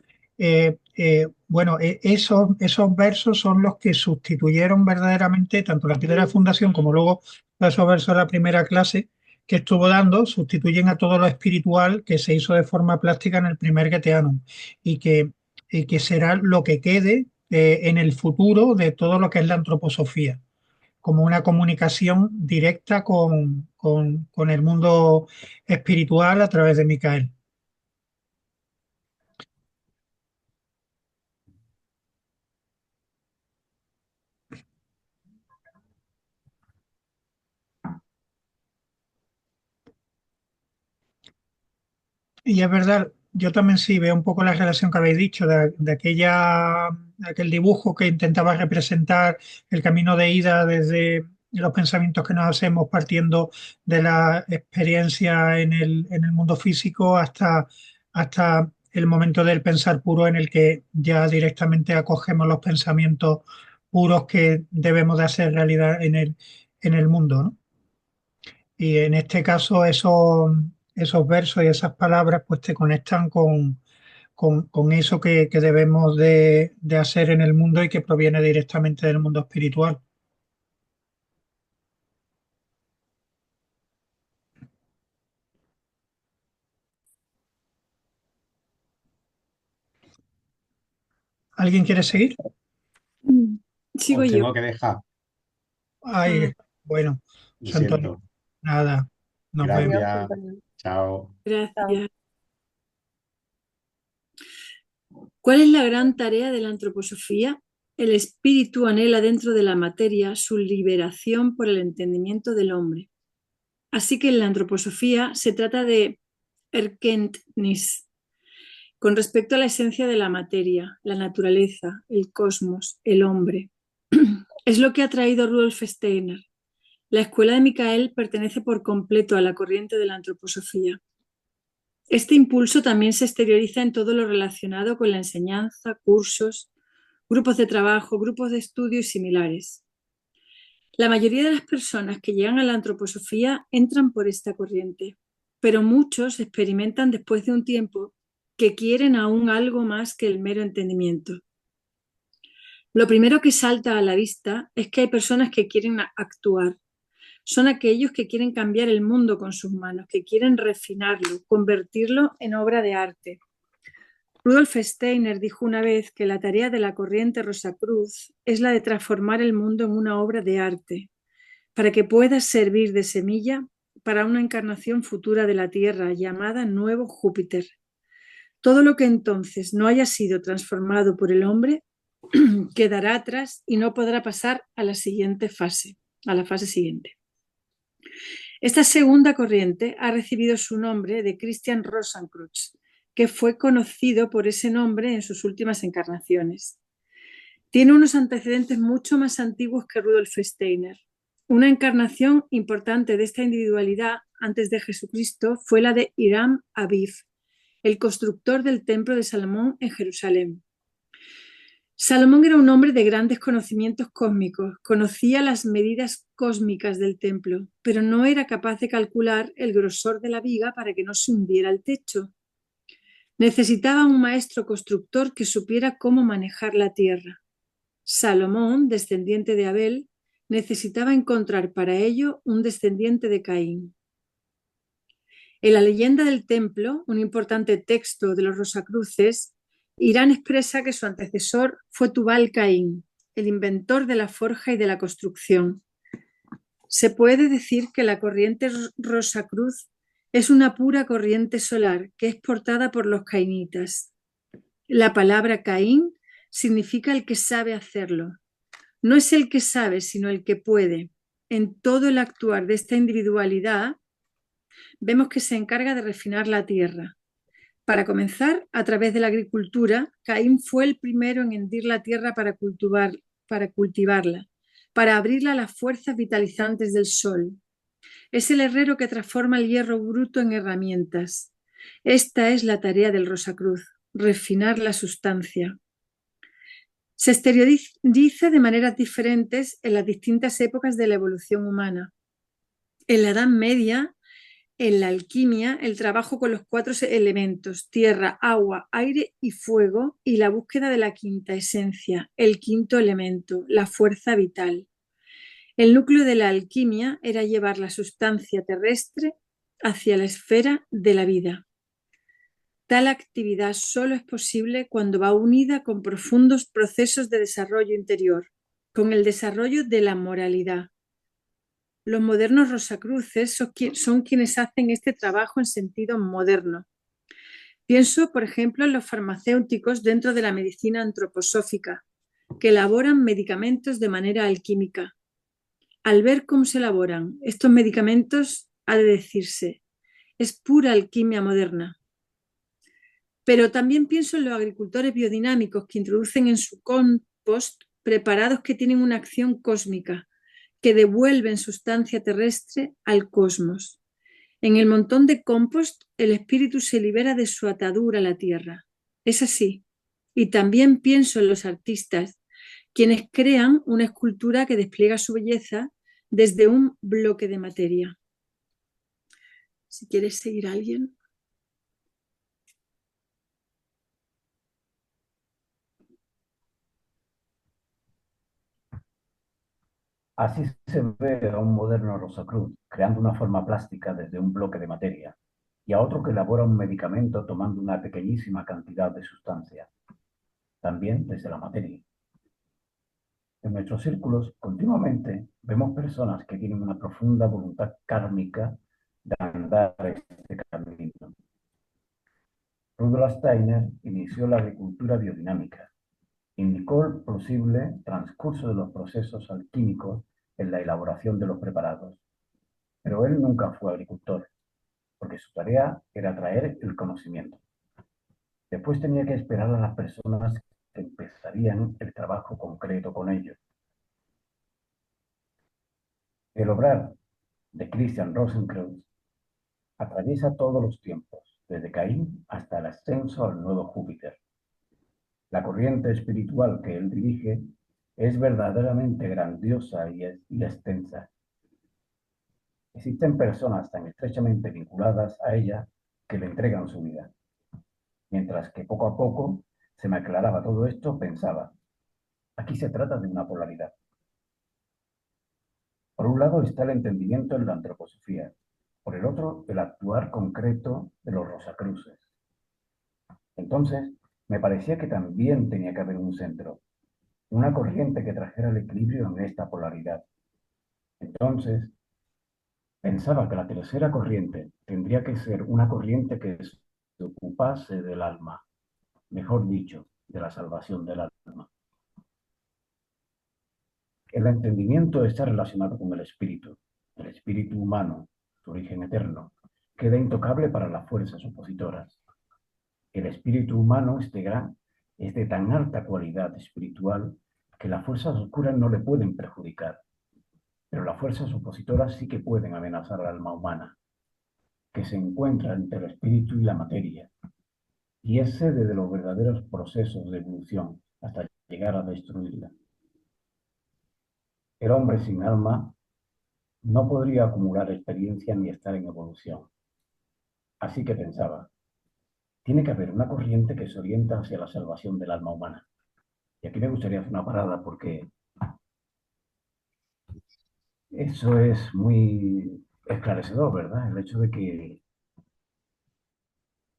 bueno, esos versos son los que sustituyeron verdaderamente tanto la piedra de fundación como luego esos versos de la primera clase que estuvo dando, sustituyen a todo lo espiritual que se hizo de forma plástica en el primer Goetheanum, y que será lo que quede en el futuro de todo lo que es la antroposofía, como una comunicación directa con el mundo espiritual a través de Micael. Y es verdad, yo también sí veo un poco la relación que habéis dicho de aquel dibujo que intentaba representar el camino de ida desde los pensamientos que nos hacemos partiendo de la experiencia en el mundo físico hasta el momento del pensar puro en el que ya directamente acogemos los pensamientos puros que debemos de hacer realidad en el mundo, ¿no? Y en este caso esos versos y esas palabras pues te conectan con eso que debemos de hacer en el mundo y que proviene directamente del mundo espiritual. ¿Alguien quiere seguir? Sigo Os yo. tengo que dejar, Ay, bueno, lo José Antonio, siento. nada, nos vemos. Adiós, Gracias. Antonio. Chao. Chao. Gracias. ¿Cuál es la gran tarea de la antroposofía? El espíritu anhela dentro de la materia su liberación por el entendimiento del hombre. Así que en la antroposofía se trata de erkenntnis, con respecto a la esencia de la materia, la naturaleza, el cosmos, el hombre. Es lo que ha traído Rudolf Steiner. La escuela de Micael pertenece por completo a la corriente de la antroposofía. Este impulso también se exterioriza en todo lo relacionado con la enseñanza, cursos, grupos de trabajo, grupos de estudio y similares. La mayoría de las personas que llegan a la antroposofía entran por esta corriente, pero muchos experimentan después de un tiempo que quieren aún algo más que el mero entendimiento. Lo primero que salta a la vista es que hay personas que quieren actuar. Son aquellos que quieren cambiar el mundo con sus manos, que quieren refinarlo, convertirlo en obra de arte. Rudolf Steiner dijo una vez que la tarea de la corriente Rosacruz es la de transformar el mundo en una obra de arte, para que pueda servir de semilla para una encarnación futura de la Tierra llamada Nuevo Júpiter. Todo lo que entonces no haya sido transformado por el hombre quedará atrás y no podrá pasar a la siguiente fase, a la fase siguiente. Esta segunda corriente ha recibido su nombre de Christian Rosenkreuz, que fue conocido por ese nombre en sus últimas encarnaciones. Tiene unos antecedentes mucho más antiguos que Rudolf Steiner. Una encarnación importante de esta individualidad antes de Jesucristo fue la de Hiram Abiv, el constructor del templo de Salomón en Jerusalén. Salomón era un hombre de grandes conocimientos cósmicos, conocía las medidas cósmicas del templo, pero no era capaz de calcular el grosor de la viga para que no se hundiera el techo. Necesitaba un maestro constructor que supiera cómo manejar la tierra. Salomón, descendiente de Abel, necesitaba encontrar para ello un descendiente de Caín. En la leyenda del templo, un importante texto de los Rosacruces, Irán expresa que su antecesor fue Tubal Caín, el inventor de la forja y de la construcción. Se puede decir que la corriente Rosacruz es una pura corriente solar que es portada por los cainitas. La palabra Caín significa el que sabe hacerlo. No es el que sabe, sino el que puede. En todo el actuar de esta individualidad, vemos que se encarga de refinar la tierra. Para comenzar, a través de la agricultura, Caín fue el primero en hendir la tierra para cultivarla, para abrirla a las fuerzas vitalizantes del sol. Es el herrero que transforma el hierro bruto en herramientas. Esta es la tarea del Rosacruz, refinar la sustancia. Se exterioriza de maneras diferentes en las distintas épocas de la evolución humana. En la Edad Media, en la alquimia, el trabajo con los 4 elementos, tierra, agua, aire y fuego, y la búsqueda de la quinta esencia, el quinto elemento, la fuerza vital. El núcleo de la alquimia era llevar la sustancia terrestre hacia la esfera de la vida. Tal actividad solo es posible cuando va unida con profundos procesos de desarrollo interior, con el desarrollo de la moralidad. Los modernos rosacruces son quienes hacen este trabajo en sentido moderno. Pienso, por ejemplo, en los farmacéuticos dentro de la medicina antroposófica, que elaboran medicamentos de manera alquímica. Al ver cómo se elaboran estos medicamentos, ha de decirse, es pura alquimia moderna. Pero también pienso en los agricultores biodinámicos que introducen en su compost preparados que tienen una acción cósmica, que devuelven sustancia terrestre al cosmos. En el montón de compost, el espíritu se libera de su atadura a la tierra. Es así. Y también pienso en los artistas, quienes crean una escultura que despliega su belleza desde un bloque de materia. Si quieres seguir a alguien. Así se ve a un moderno Rosacruz creando una forma plástica desde un bloque de materia y a otro que elabora un medicamento tomando una pequeñísima cantidad de sustancia, también desde la materia. En nuestros círculos continuamente vemos personas que tienen una profunda voluntad kármica de andar este camino. Rudolf Steiner inició la agricultura biodinámica. Indicó el posible transcurso de los procesos alquímicos en la elaboración de los preparados. Pero él nunca fue agricultor, porque su tarea era traer el conocimiento. Después tenía que esperar a las personas que empezarían el trabajo concreto con ellos. El obrar de Christian Rosenkreuz atraviesa todos los tiempos, desde Caín hasta el ascenso al nuevo Júpiter. La corriente espiritual que él dirige es verdaderamente grandiosa y extensa. Existen personas tan estrechamente vinculadas a ella que le entregan su vida. Mientras que poco a poco se me aclaraba todo esto, pensaba, aquí se trata de una polaridad. Por un lado está el entendimiento en la antroposofía, por el otro el actuar concreto de los rosacruces. Entonces, me parecía que también tenía que haber un centro, una corriente que trajera el equilibrio en esta polaridad. Entonces, pensaba que la tercera corriente tendría que ser una corriente que se ocupase del alma, mejor dicho, de la salvación del alma. El entendimiento está relacionado con el espíritu humano, su origen eterno, queda intocable para las fuerzas opositoras. El espíritu humano es de tan alta cualidad espiritual que las fuerzas oscuras no le pueden perjudicar, pero las fuerzas opositoras sí que pueden amenazar al alma humana, que se encuentra entre el espíritu y la materia, y es sede de los verdaderos procesos de evolución hasta llegar a destruirla. El hombre sin alma no podría acumular experiencia ni estar en evolución. Así que pensaba, tiene que haber una corriente que se orienta hacia la salvación del alma humana. Y aquí me gustaría hacer una parada porque eso es muy esclarecedor, ¿verdad? El hecho de que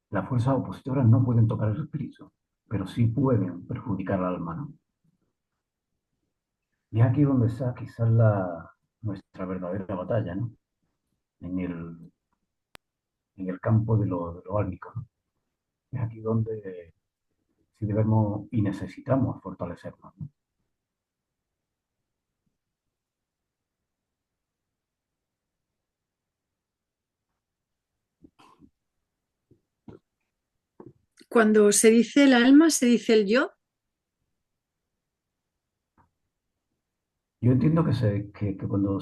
las fuerzas opositoras no pueden tocar el espíritu, pero sí pueden perjudicar al alma, ¿no? Y es aquí donde está quizás nuestra verdadera batalla, ¿no? En el campo de lo álmico, ¿no? Es aquí donde sí debemos y necesitamos fortalecernos, ¿no? Cuando se dice el alma, se dice el yo. Yo entiendo que cuando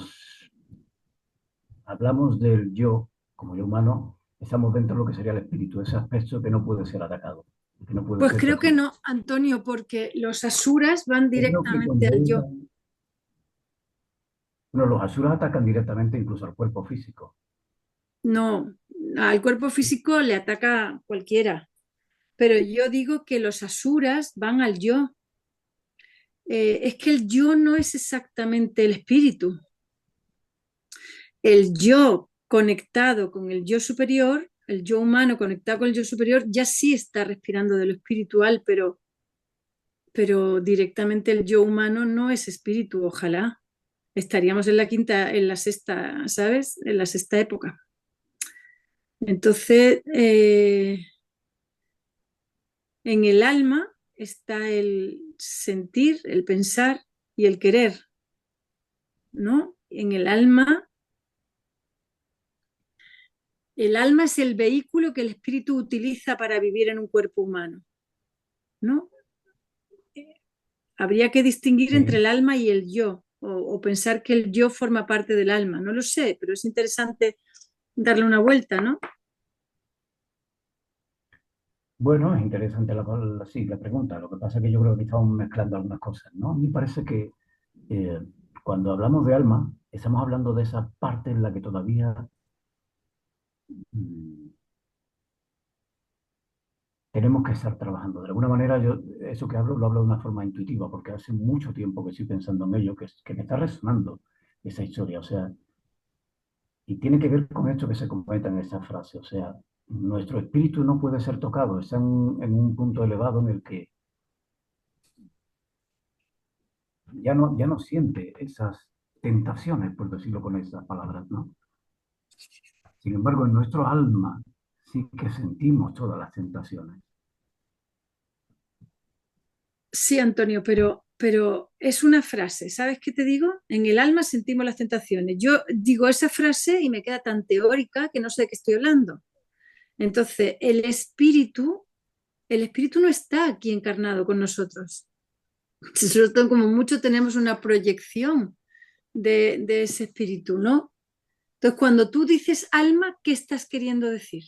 hablamos del yo, como yo humano, estamos dentro de lo que sería el espíritu, ese aspecto que no puede ser atacado, que no puede Pues ser creo que perturbado. no, Antonio, porque los asuras van Yo creo que directamente cuando al yo. bueno, los asuras atacan directamente incluso al cuerpo físico. No, al cuerpo físico le ataca cualquiera, pero yo digo que los asuras van al yo. Es que el yo no es exactamente el espíritu. El yo conectado con el yo superior, el yo humano conectado con el yo superior, ya sí está respirando de lo espiritual, pero directamente el yo humano no es espíritu, ojalá. Estaríamos en la quinta, en la sexta, ¿sabes? En la sexta época. Entonces, en el alma está el sentir, el pensar y el querer, ¿no? En el alma es el vehículo que el espíritu utiliza para vivir en un cuerpo humano, ¿no? Habría que distinguir entre Sí. el alma y el yo, o pensar que el yo forma parte del alma. No lo sé, pero es interesante darle una vuelta, ¿no? Bueno, es interesante sí, la pregunta. Lo que pasa es que yo creo que estamos mezclando algunas cosas, ¿no? A mí parece que eh, cuando hablamos de alma, estamos hablando de esa parte en la que todavía mm, tenemos que estar trabajando. De alguna manera, yo eso que hablo lo hablo de una forma intuitiva, porque hace mucho tiempo que estoy pensando en ello, que me está resonando esa historia. O sea, y tiene que ver con esto que se comenta en esa frase. O sea, nuestro espíritu no puede ser tocado, está en un punto elevado en el que ya no siente esas tentaciones, por decirlo con esas palabras, ¿no? Sin embargo, en nuestro alma sí que sentimos todas las tentaciones. Sí, Antonio, pero es una frase, ¿sabes qué te digo? En el alma sentimos las tentaciones. Yo digo esa frase y me queda tan teórica que no sé de qué estoy hablando. Entonces, el espíritu no está aquí encarnado con nosotros. Nosotros como mucho tenemos una proyección de ese espíritu, ¿no? Entonces, cuando tú dices alma, ¿qué estás queriendo decir?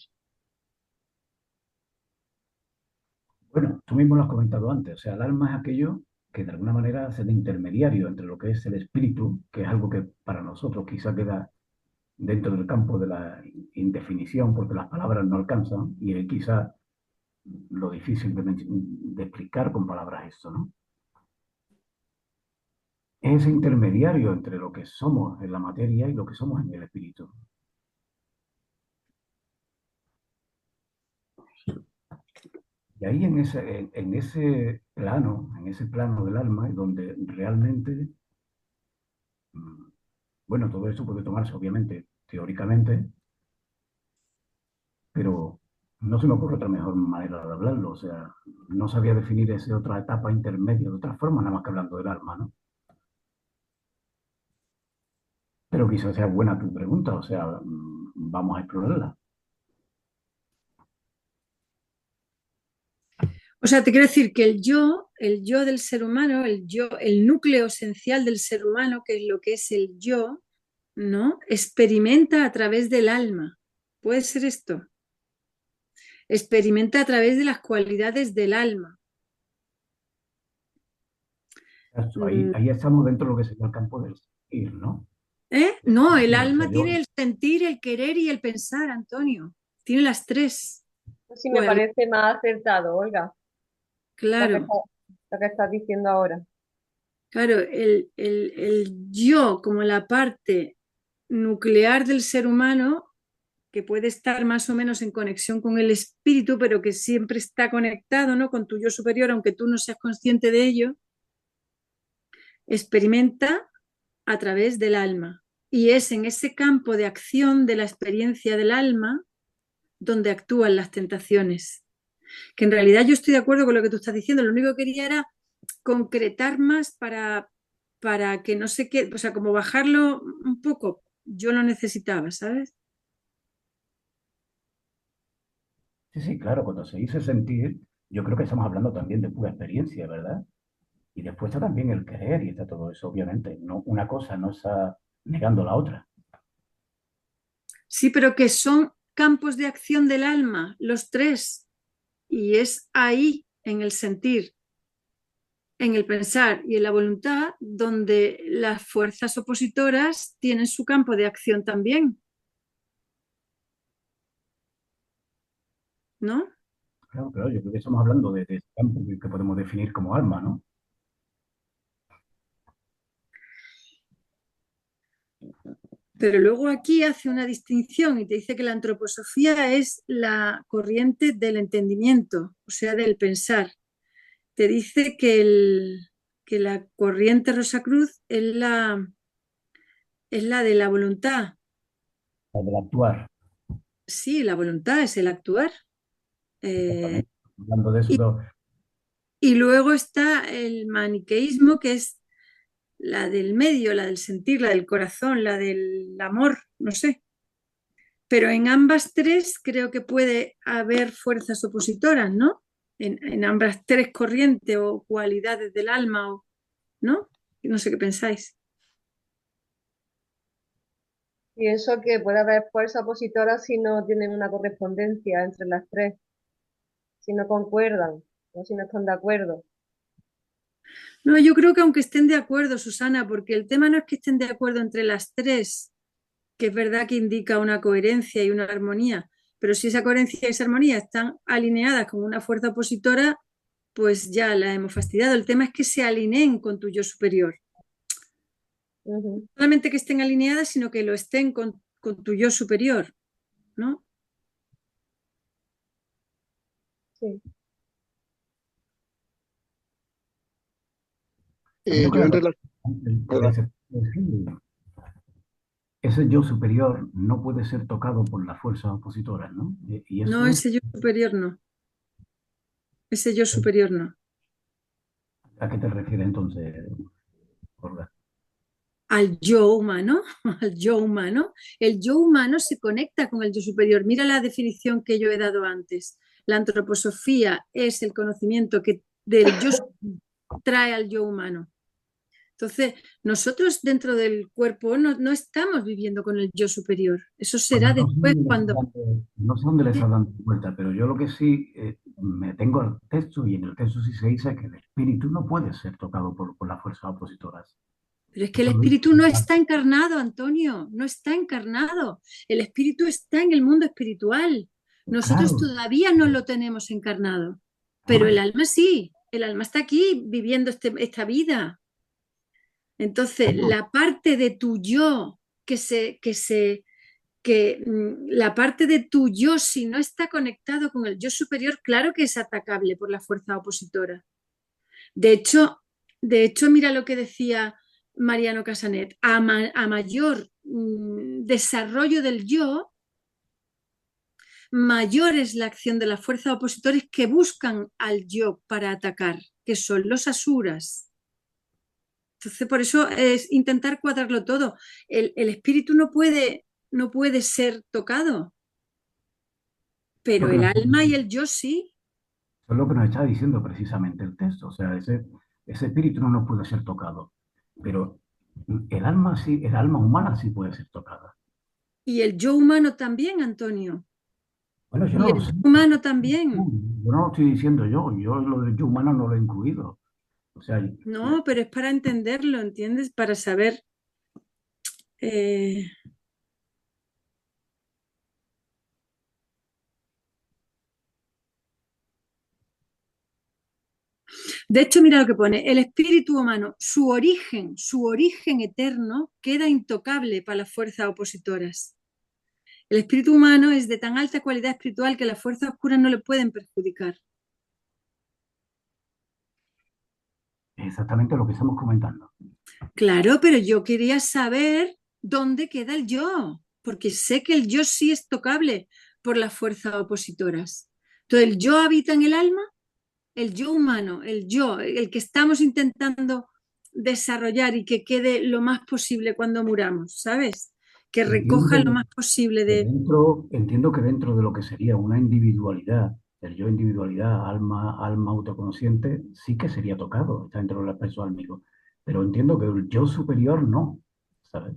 Bueno, tú mismo lo has comentado antes, o sea, el alma es aquello que de alguna manera hace de intermediario entre lo que es el espíritu, que es algo que para nosotros quizá queda dentro del campo de la indefinición, porque las palabras no alcanzan, y es quizá lo difícil de explicar con palabras esto, ¿no? Es ese intermediario entre lo que somos en la materia y lo que somos en el espíritu. Y ahí en ese plano del alma, es donde realmente, mm, bueno, todo esto puede tomarse obviamente teóricamente, pero no se me ocurre otra mejor manera de hablarlo. O sea, no sabía definir esa otra etapa intermedia de otra forma, nada más que hablando del alma, ¿no? Pero quizás sea buena tu pregunta, o sea, vamos a explorarla. O sea, te quiero decir que el yo del ser humano, el yo, el núcleo esencial del ser humano, que es lo que es el yo, ¿no? Experimenta a través del alma. ¿Puede ser esto? Experimenta a través de las cualidades del alma. Mm, Ahí estamos dentro de lo que sería el campo del sentir, ¿no? ¿eh? Del No, el sentir, o sea, alma tiene el sentir, el querer y el pensar, Antonio. Tiene las tres. Sí me Cual- parece más acertado, Olga, lo que claro, está- lo que estás diciendo ahora. claro, el yo como la parte nuclear del ser humano, que puede estar más o menos en conexión con el espíritu, pero que siempre está conectado, ¿no? Con tu yo superior, aunque tú no seas consciente de ello, experimenta a través del alma. Y es en ese campo de acción de la experiencia del alma donde actúan las tentaciones. Que en realidad yo estoy de acuerdo con lo que tú estás diciendo, lo único que quería era concretar más para que no sé qué, o sea, como bajarlo un poco, yo lo necesitaba, ¿sabes? Sí, sí, claro, cuando se dice sentir, yo creo que estamos hablando también de pura experiencia, ¿verdad? Y después está también el querer y está todo eso, obviamente. No, una cosa no está negando la otra. Sí, pero que son campos de acción del alma, los tres. Y es ahí, en el sentir, en el pensar y en la voluntad, donde las fuerzas opositoras tienen su campo de acción también, ¿no? Claro, claro, yo creo que estamos hablando de ese campo que podemos definir como alma, ¿no? Pero luego aquí hace una distinción y te dice que la antroposofía es la corriente del entendimiento, o sea, del pensar. Te dice que la corriente Rosacruz es la de la voluntad. La del actuar. Sí, la voluntad es el actuar. Exactamente. Hablando de eso, Y, y luego está el maniqueísmo, que es la del medio, la del sentir, la del corazón, la del amor, no sé. Pero en ambas tres creo que puede haber fuerzas opositoras, ¿no? En ambas tres corrientes o cualidades del alma, ¿no? No sé qué pensáis. Pienso que puede haber fuerza opositora si no tienen una correspondencia entre las tres, si no concuerdan o si no están de acuerdo. No, yo creo que aunque estén de acuerdo, Susana, porque el tema no es que estén de acuerdo entre las tres, que es verdad que indica una coherencia y una armonía, pero si esa coherencia y esa armonía están alineadas con una fuerza opositora, pues ya la hemos fastidiado. El tema es que se alineen con tu yo superior. Ujú, No solamente que estén alineadas, sino que lo estén con tu yo superior, ¿no? sí. yo Yo creo en que relación... lo que se puede decir, ese yo superior no puede ser tocado por las fuerzas opositoras, ¿no? Y No, eso es, ese yo superior no. Ese yo superior no. ¿a qué te refieres entonces, Olga? Al yo humano, al yo humano. El yo humano se conecta con el yo superior. Mira la definición que yo he dado antes. La antroposofía es el conocimiento que del yo trae al yo humano. Entonces, nosotros dentro del cuerpo no estamos viviendo con el yo superior. Eso Bueno, será después cuando... no sé dónde le estás dando vuelta, pero yo lo que sí me tengo al texto y en el texto sí se dice que el espíritu no puede ser tocado por las fuerzas opositoras. Pero es que el Eso lo dice. espíritu no está encarnado, Antonio, no está encarnado. El espíritu está en el mundo espiritual. Nosotros Claro, todavía no lo tenemos encarnado, pero el hombre, alma sí, el alma está aquí viviendo esta vida. Entonces, claro, la parte de tu yo la parte de tu yo, si no está conectado con el yo superior, claro que es atacable por la fuerza opositora. De hecho, mira lo que decía Mariano Casanet, a mayor desarrollo del yo, mayor es la acción de las fuerzas opositores que buscan al yo para atacar, que son los asuras. Entonces, por eso es intentar cuadrarlo todo. El espíritu no puede ser tocado, lo pero que el nos, alma y el yo sí. es lo que nos está diciendo precisamente el texto. O sea, ese espíritu no nos puede ser tocado, pero el alma sí, el alma humana sí puede ser tocada. Y el yo humano también, Antonio. Bueno, yo Y no lo el sé. yo humano también. Yo no lo estoy diciendo yo lo del yo humano no lo he incluido. O sea, No, pero es para entenderlo, ¿entiendes? Para saber. eh, De hecho, mira lo que pone, el espíritu humano, su origen eterno queda intocable para las fuerzas opositoras. El espíritu humano es de tan alta cualidad espiritual que las fuerzas oscuras no le pueden perjudicar. es exactamente lo que estamos comentando. Claro, pero yo quería saber dónde queda el yo, porque sé que el yo sí es tocable por las fuerzas opositoras. Entonces, ¿el yo habita en el alma? El yo humano, el yo, el que estamos intentando desarrollar y que quede lo más posible cuando muramos, ¿sabes? Que recoja lo Entiendo más posible que de... entiendo que dentro de lo que sería una individualidad, el yo individualidad, alma autoconsciente, sí que sería tocado, está dentro del aspecto álmico. Pero entiendo que el yo superior no, ¿sabes?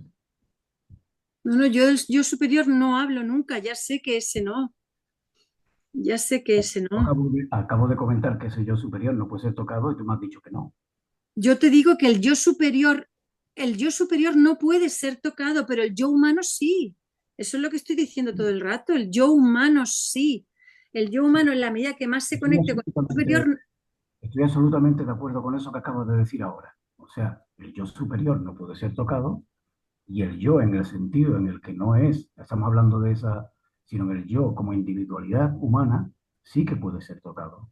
No, yo del yo superior no hablo nunca, ya sé que ese no, ya sé que ese no. Acabo de comentar que ese yo superior no puede ser tocado y tú me has dicho que no. Yo te digo que el yo superior no puede ser tocado, pero el yo humano sí. Eso es lo que estoy diciendo todo el rato. El yo humano sí. El yo humano, en la medida que más se Estoy conecte con el absolutamente, superior, estoy absolutamente de acuerdo con eso que acabas de decir ahora. O sea, el yo superior no puede ser tocado y el yo en el sentido en el que no es, estamos hablando de esa, sino en el yo como individualidad humana, sí que puede ser tocado.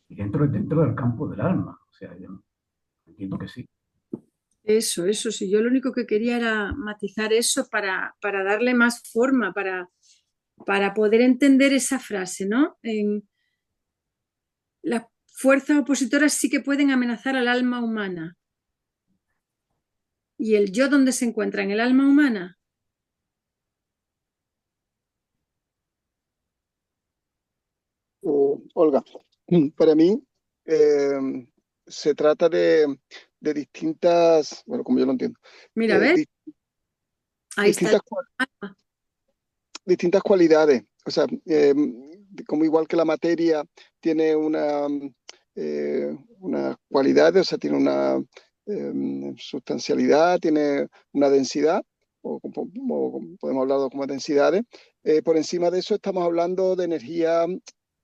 Y dentro del campo del alma. O sea, yo entiendo que sí. eso, sí. Yo lo único que quería era matizar eso para darle más forma, para poder entender esa frase, ¿no? Las fuerzas opositoras sí que pueden amenazar al alma humana. ¿Y el yo dónde se encuentra? ¿En el alma humana? Olga, para mí eh, se trata de distintas, bueno, como yo lo entiendo, Mira, a eh, ver, di- ahí está el distintas, distintas cualidades. O sea, como igual que la materia tiene unas cualidades, o sea, tiene una sustancialidad, tiene una densidad, o podemos hablar como densidades. Por encima de eso estamos hablando de energía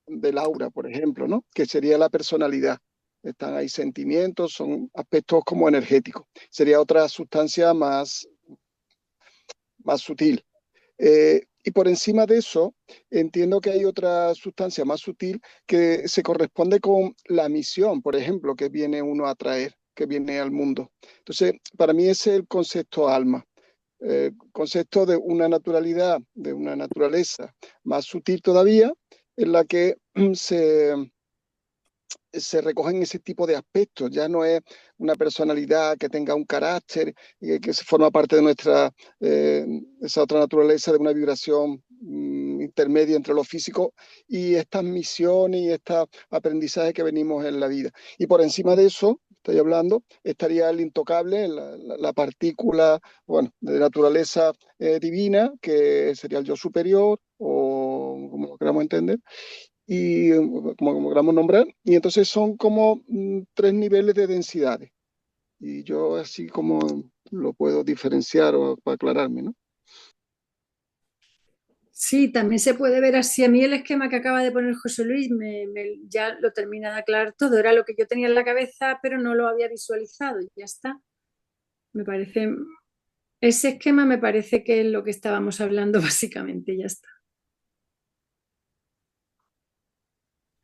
del aura, por ejemplo, ¿no? Que sería la personalidad. Están ahí sentimientos, son aspectos como energéticos. Sería otra sustancia más sutil. Y por encima de eso, entiendo que hay otra sustancia más sutil que se corresponde con la misión, por ejemplo, que viene uno a traer, que viene al mundo. Entonces, para mí ese es el concepto alma, concepto de una naturalidad, de una naturaleza más sutil todavía, en la que se recogen ese tipo de aspectos. Ya no es una personalidad que tenga un carácter, que se forma parte de nuestra, esa otra naturaleza de una vibración intermedia entre lo físico y estas misiones y estos aprendizajes que venimos en la vida. Y por encima de eso, estoy hablando, estaría el intocable, la partícula, bueno, de naturaleza divina, que sería el yo superior, o como lo queramos entender, y como queramos nombrar, y entonces son como tres niveles de densidades. Y yo así como lo puedo diferenciar o para aclararme, ¿no? sí, también se puede ver así. A mí el esquema que acaba de poner José Luis ya lo termina de aclarar todo. Era lo que yo tenía en la cabeza, pero no lo había visualizado y ya está. Me parece, ese esquema me parece que es lo que estábamos hablando básicamente, ya está.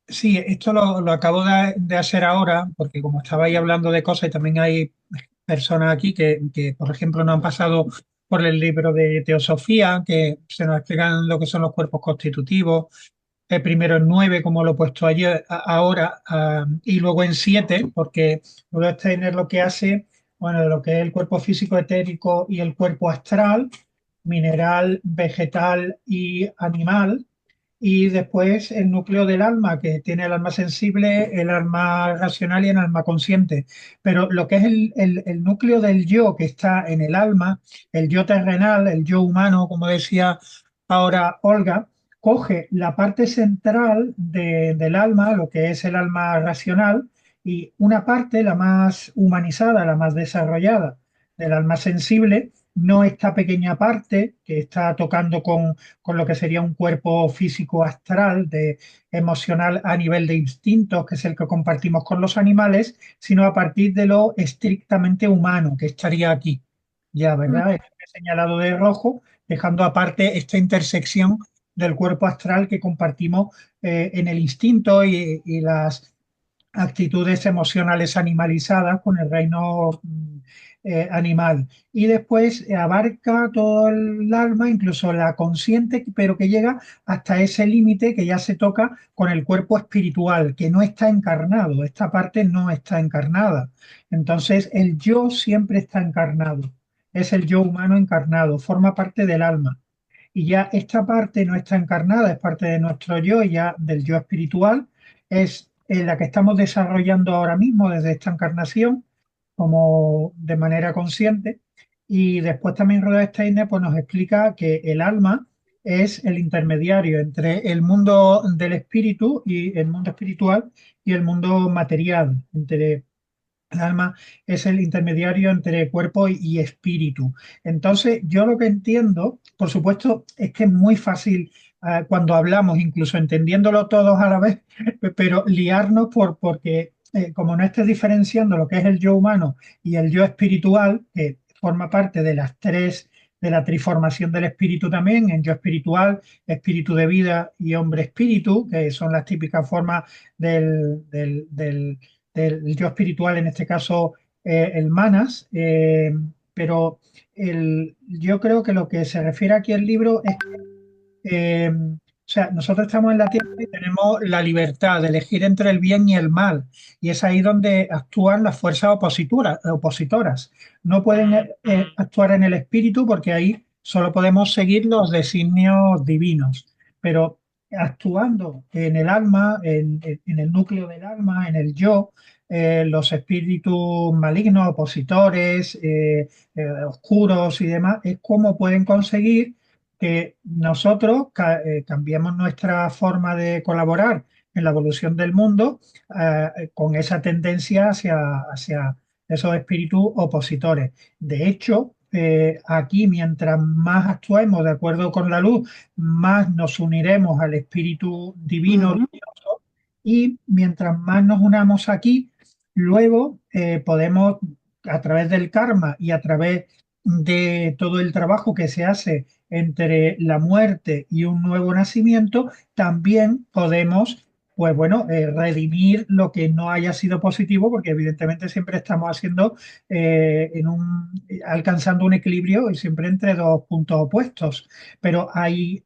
Sí, esto lo acabo de hacer ahora, porque como estabais hablando de cosas y también hay personas aquí que, por ejemplo, no han pasado por el libro de Teosofía, que se nos explican lo que son los cuerpos constitutivos, primero en 9, como lo he puesto ayer, ahora, y luego en 7, porque luego Steiner lo que hace, bueno, de lo que es el cuerpo físico etérico y el cuerpo astral, mineral, vegetal y animal, y después el núcleo del alma, que tiene el alma sensible, el alma racional y el alma consciente. Pero lo que es el núcleo del yo que está en el alma, el yo terrenal, el yo humano, como decía ahora Olga, coge la parte central del alma, lo que es el alma racional, y una parte, la más humanizada, la más desarrollada del alma sensible, no esta pequeña parte que está tocando con lo que sería un cuerpo físico astral, de emocional a nivel de instintos, que es el que compartimos con los animales, sino a partir de lo estrictamente humano, que estaría aquí. Ya, ¿verdad? Esto que he señalado de rojo, dejando aparte esta intersección del cuerpo astral que compartimos en el instinto y las actitudes emocionales animalizadas con el reino animal. Y después abarca todo el alma, incluso la consciente, pero que llega hasta ese límite que ya se toca con el cuerpo espiritual, que no está encarnado. Esta parte no está encarnada. Entonces, el yo siempre está encarnado. Es el yo humano encarnado, forma parte del alma. Y ya esta parte no está encarnada, es parte de nuestro yo, y ya del yo espiritual, es la que estamos desarrollando ahora mismo desde esta encarnación, como de manera consciente, Y después también Rudolf Steiner pues, nos explica que el alma es el intermediario entre el mundo del espíritu y el mundo espiritual y el mundo material. El alma es el intermediario entre cuerpo y espíritu. Entonces, yo lo que entiendo, por supuesto, es que es muy fácil cuando hablamos, incluso entendiéndolo todos a la vez, pero liarnos porque como no estés diferenciando lo que es el yo humano y el yo espiritual, que forma parte de las tres, de la triformación del espíritu también, en yo espiritual, espíritu de vida y hombre espíritu, que son las típicas formas del yo espiritual, en este caso el manas, pero yo creo que lo que se refiere aquí al libro es o sea, nosotros estamos en la Tierra y tenemos la libertad de elegir entre el bien y el mal, y es ahí donde actúan las fuerzas opositoras. No pueden actuar en el espíritu porque ahí solo podemos seguir los designios divinos, pero actuando en el alma, en el núcleo del alma, en el yo, los espíritus malignos, opositores, oscuros y demás, es como pueden conseguir que nosotros cambiemos nuestra forma de colaborar en la evolución del mundo con esa tendencia hacia esos espíritus opositores. De hecho, aquí mientras más actuemos de acuerdo con la luz, más nos uniremos al espíritu divino luminoso, y mientras más nos unamos aquí, luego podemos, a través del karma y a través de todo el trabajo que se hace entre la muerte y un nuevo nacimiento, también podemos, pues bueno, redimir lo que no haya sido positivo, porque evidentemente siempre estamos haciendo, alcanzando un equilibrio y siempre entre dos puntos opuestos. Pero hay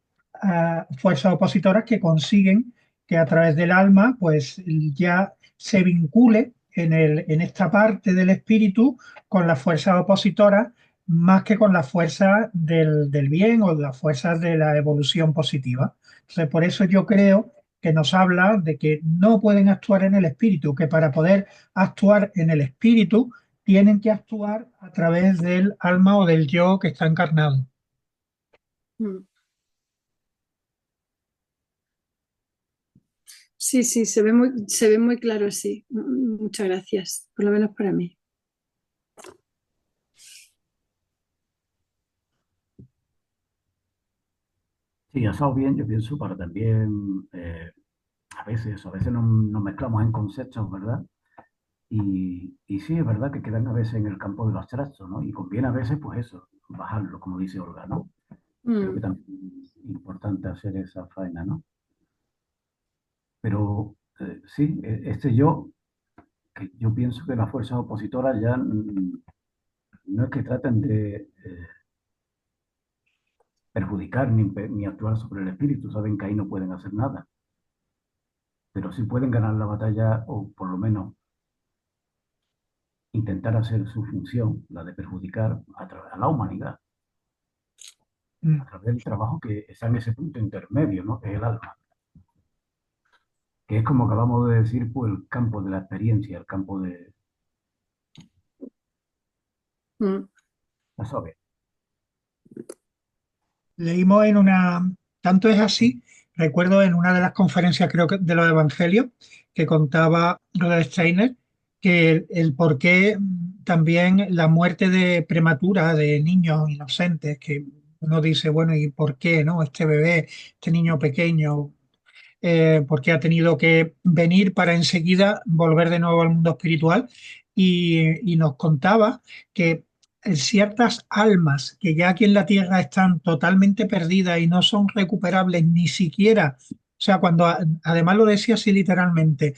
fuerzas opositoras que consiguen que a través del alma, pues ya se vincule en esta parte del espíritu con las fuerzas opositoras más que con las fuerzas del bien o las fuerzas de la evolución positiva. Entonces, por eso yo creo que nos habla de que no pueden actuar en el espíritu, que para poder actuar en el espíritu tienen que actuar a través del alma o del yo que está encarnado. Mm. Sí, sí, se ve muy claro así. Muchas gracias, por lo menos para mí. Sí, ha estado bien, yo pienso, para también, a veces nos mezclamos en conceptos, ¿verdad? Y sí, es verdad que quedan a veces en el campo de lo abstracto, ¿no? Y conviene a veces, pues eso, bajarlo, como dice Olga, ¿no? Creo que Mm. también es importante hacer esa faena, ¿no? Pero sí, este yo, que yo pienso que las fuerzas opositoras ya no es que traten de perjudicar ni actuar sobre el espíritu, saben que ahí no pueden hacer nada, pero sí pueden ganar la batalla o por lo menos intentar hacer su función, la de perjudicar a la humanidad, a través del trabajo que está en ese punto intermedio, ¿no? Que es el alma, que es como acabamos de decir, pues el campo de la experiencia, el campo de Mm. la saber. Leímos tanto es así, recuerdo en una de las conferencias, creo que de los evangelios, que contaba Rudolf Steiner, que el por qué también la muerte de prematura de niños inocentes, que uno dice, bueno, ¿y por qué, no? Este bebé, este niño pequeño, porque ha tenido que venir para enseguida volver de nuevo al mundo espiritual, y nos contaba que ciertas almas que ya aquí en la tierra están totalmente perdidas y no son recuperables ni siquiera, o sea, cuando además lo decía así literalmente,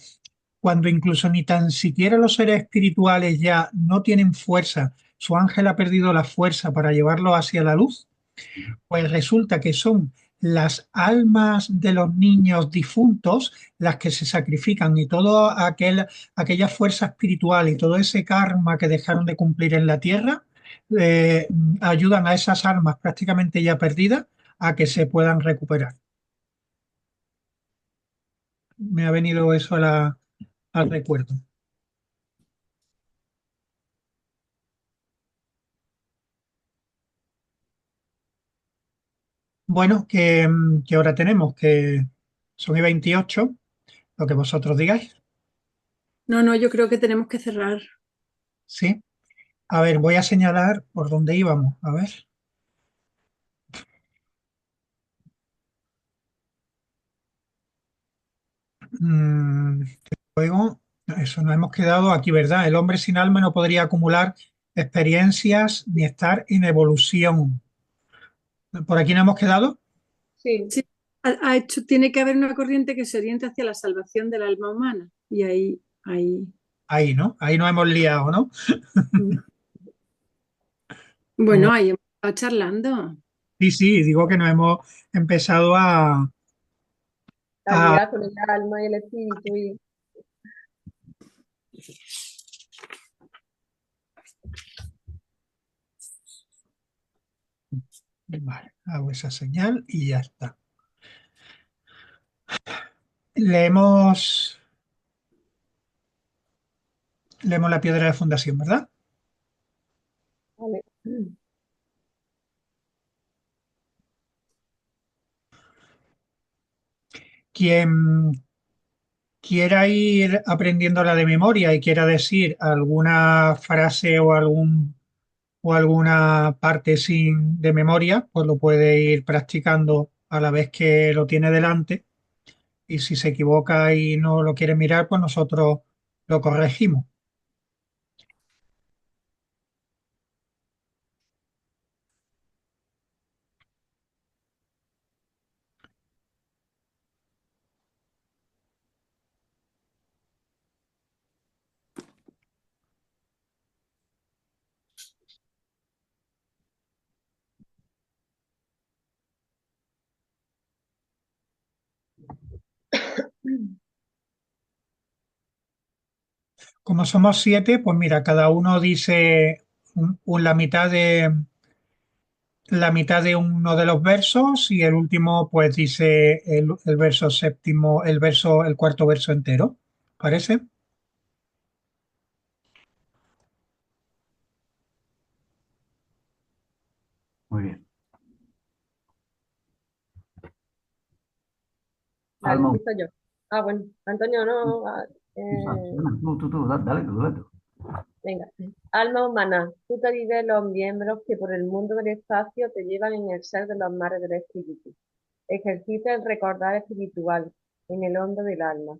cuando incluso ni tan siquiera los seres espirituales ya no tienen fuerza, su ángel ha perdido la fuerza para llevarlo hacia la luz, pues resulta que son las almas de los niños difuntos las que se sacrifican, y toda aquella fuerza espiritual y todo ese karma que dejaron de cumplir en la tierra, eh, ayudan a esas almas prácticamente ya perdidas a que se puedan recuperar. Me ha venido eso al recuerdo. Bueno, ¿qué hora tenemos? Que son y 28, lo que vosotros digáis. No, no, yo creo que tenemos que cerrar. Sí. A ver, voy a señalar por dónde íbamos. A ver. Mm, luego, eso nos hemos quedado aquí, ¿verdad? El hombre sin alma no podría acumular experiencias ni estar en evolución. ¿Por aquí no hemos quedado? Sí, Sí, tiene que haber una corriente que se oriente hacia la salvación del alma humana. Y ahí. Ahí, ¿no? Ahí nos hemos liado, ¿no? Mm. Bueno, ahí hemos estado charlando. Sí, sí, digo que nos hemos empezado la a- liar con el alma y el espíritu y Vale, hago esa señal y ya está. Leemos, leemos la piedra de fundación, ¿verdad? vale. Quien quiera ir aprendiéndola de memoria y quiera decir alguna frase o alguna parte sin de memoria, pues lo puede ir practicando a la vez que lo tiene delante. Y si se equivoca y no lo quiere mirar, pues nosotros lo corregimos. Como somos 7, pues mira, cada uno dice la mitad de uno de los versos y el último pues dice el verso séptimo, el cuarto verso entero. ¿Parece? Muy bien. Vale, Alma, empiezo yo. Ah, bueno, Antonio, no. dale, tú, dale tú. Venga. Alma humana, tú te vives los miembros que por el mundo del espacio te llevan en el ser de los mares del espíritu. Ejercita el recordar espiritual en el hondo del alma,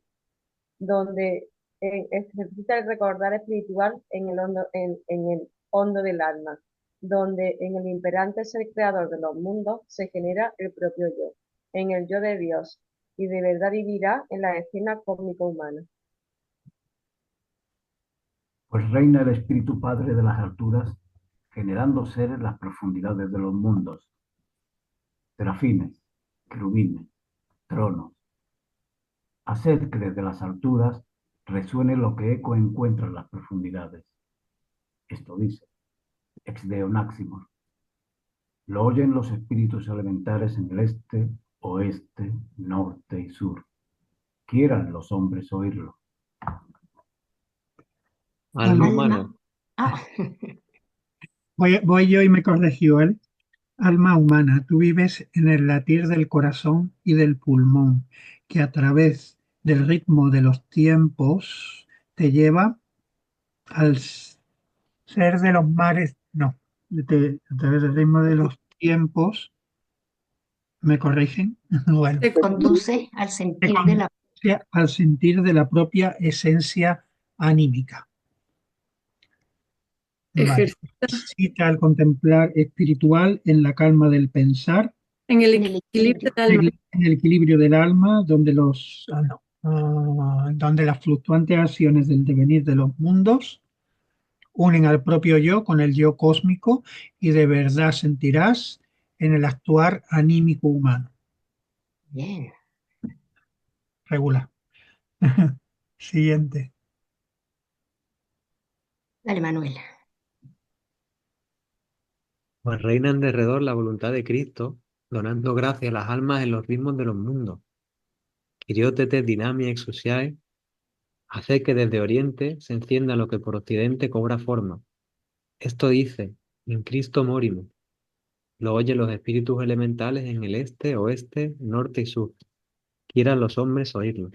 donde ejercita el recordar espiritual en el hondo del alma, donde en el imperante ser creador de los mundos se genera el propio yo, en el yo de Dios, y de verdad vivirá en la escena cósmico humana. Pues reina el Espíritu Padre de las alturas, generando seres las profundidades de los mundos, serafines, querubines, tronos. Haced que desde las alturas resuene lo que eco encuentra en las profundidades. Esto dice, ex deo maximum. Lo oyen los espíritus elementales en el este, oeste, norte y sur. Quieran los hombres oírlo. Alma Alma. humana. Ah, Voy yo y me corrigió él. Alma humana, tú vives en el latir del corazón y del pulmón, que a través del ritmo de los tiempos te lleva al ser de los mares, no, a través del ritmo de los tiempos, ¿me corrigen? Bueno, Te conduce al te sentir de la... conduce al sentir de la propia esencia anímica. Vale. ejercita Cita al contemplar espiritual en la calma del pensar, en el en el equilibrio equilibrio. del alma. en el equilibrio del alma, donde donde las fluctuantes acciones del devenir de los mundos unen al propio yo con el yo cósmico y de verdad sentirás en el actuar anímico humano. Bien. Regular. Siguiente. Dale, Manuel. Pues reina en derredor la voluntad de Cristo, donando gracia a las almas en los ritmos de los mundos. Quiriótete dinamia exousiae, hacer que desde Oriente se encienda lo que por Occidente cobra forma. Esto dice, in Cristo morimus. lo oyen los espíritus elementales en el este, oeste, norte y sur. Quieran los hombres oírlo.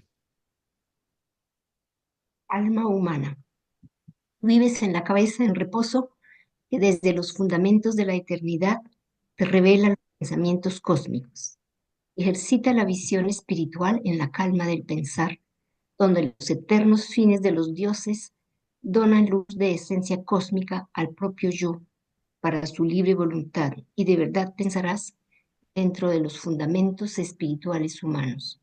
Alma humana, vives en la cabeza en reposo que desde los fundamentos de la eternidad te revela los pensamientos cósmicos. Ejercita la visión espiritual en la calma del pensar, donde los eternos fines de los dioses donan luz de esencia cósmica al propio yo para su libre voluntad, y de verdad pensarás dentro de los fundamentos espirituales humanos.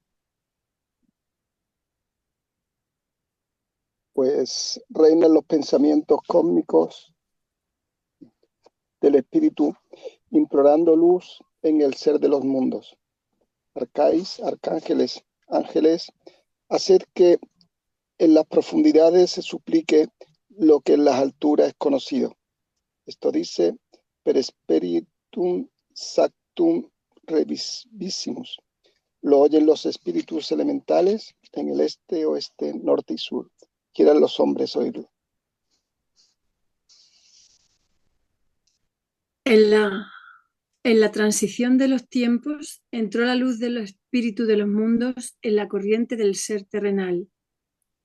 Pues reinan los pensamientos cósmicos del espíritu, implorando luz en el ser de los mundos. Arcáis, arcángeles, ángeles, haced que en las profundidades se suplique lo que en las alturas es conocido. Esto dice per spiritum sactum revisimus. Lo oyen los espíritus elementales en el este, oeste, norte y sur. Quieran los hombres oírlo. En la transición de los tiempos entró la luz de los espíritus de los mundos en la corriente del ser terrenal.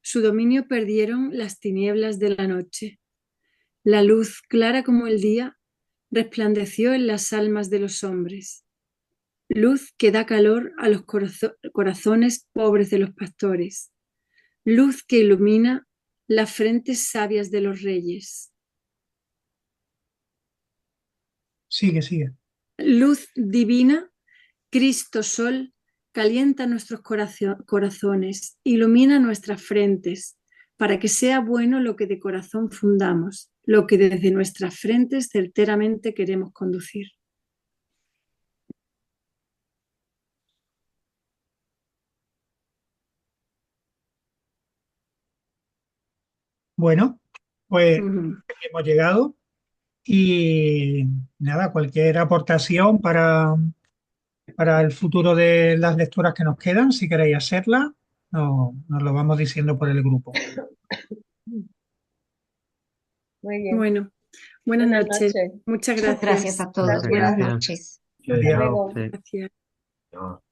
Su dominio perdieron las tinieblas de la noche. La luz, clara como el día, resplandeció en las almas de los hombres. Luz que da calor a los corazones pobres de los pastores. Luz que ilumina las frentes sabias de los reyes. Sigue. Luz divina, Cristo Sol, calienta nuestros corazones, ilumina nuestras frentes, para que sea bueno lo que de corazón fundamos, lo que desde nuestras frentes certeramente queremos conducir. Bueno, pues aquí hemos llegado y nada, cualquier aportación para el futuro de las lecturas que nos quedan, si queréis hacerlas, nos lo vamos diciendo por el grupo. Muy bien. Bueno, buenas noches. Muchas Muchas gracias. gracias a todos. Muchas Buenas gracias. noches. Hasta luego. Gracias. Chao.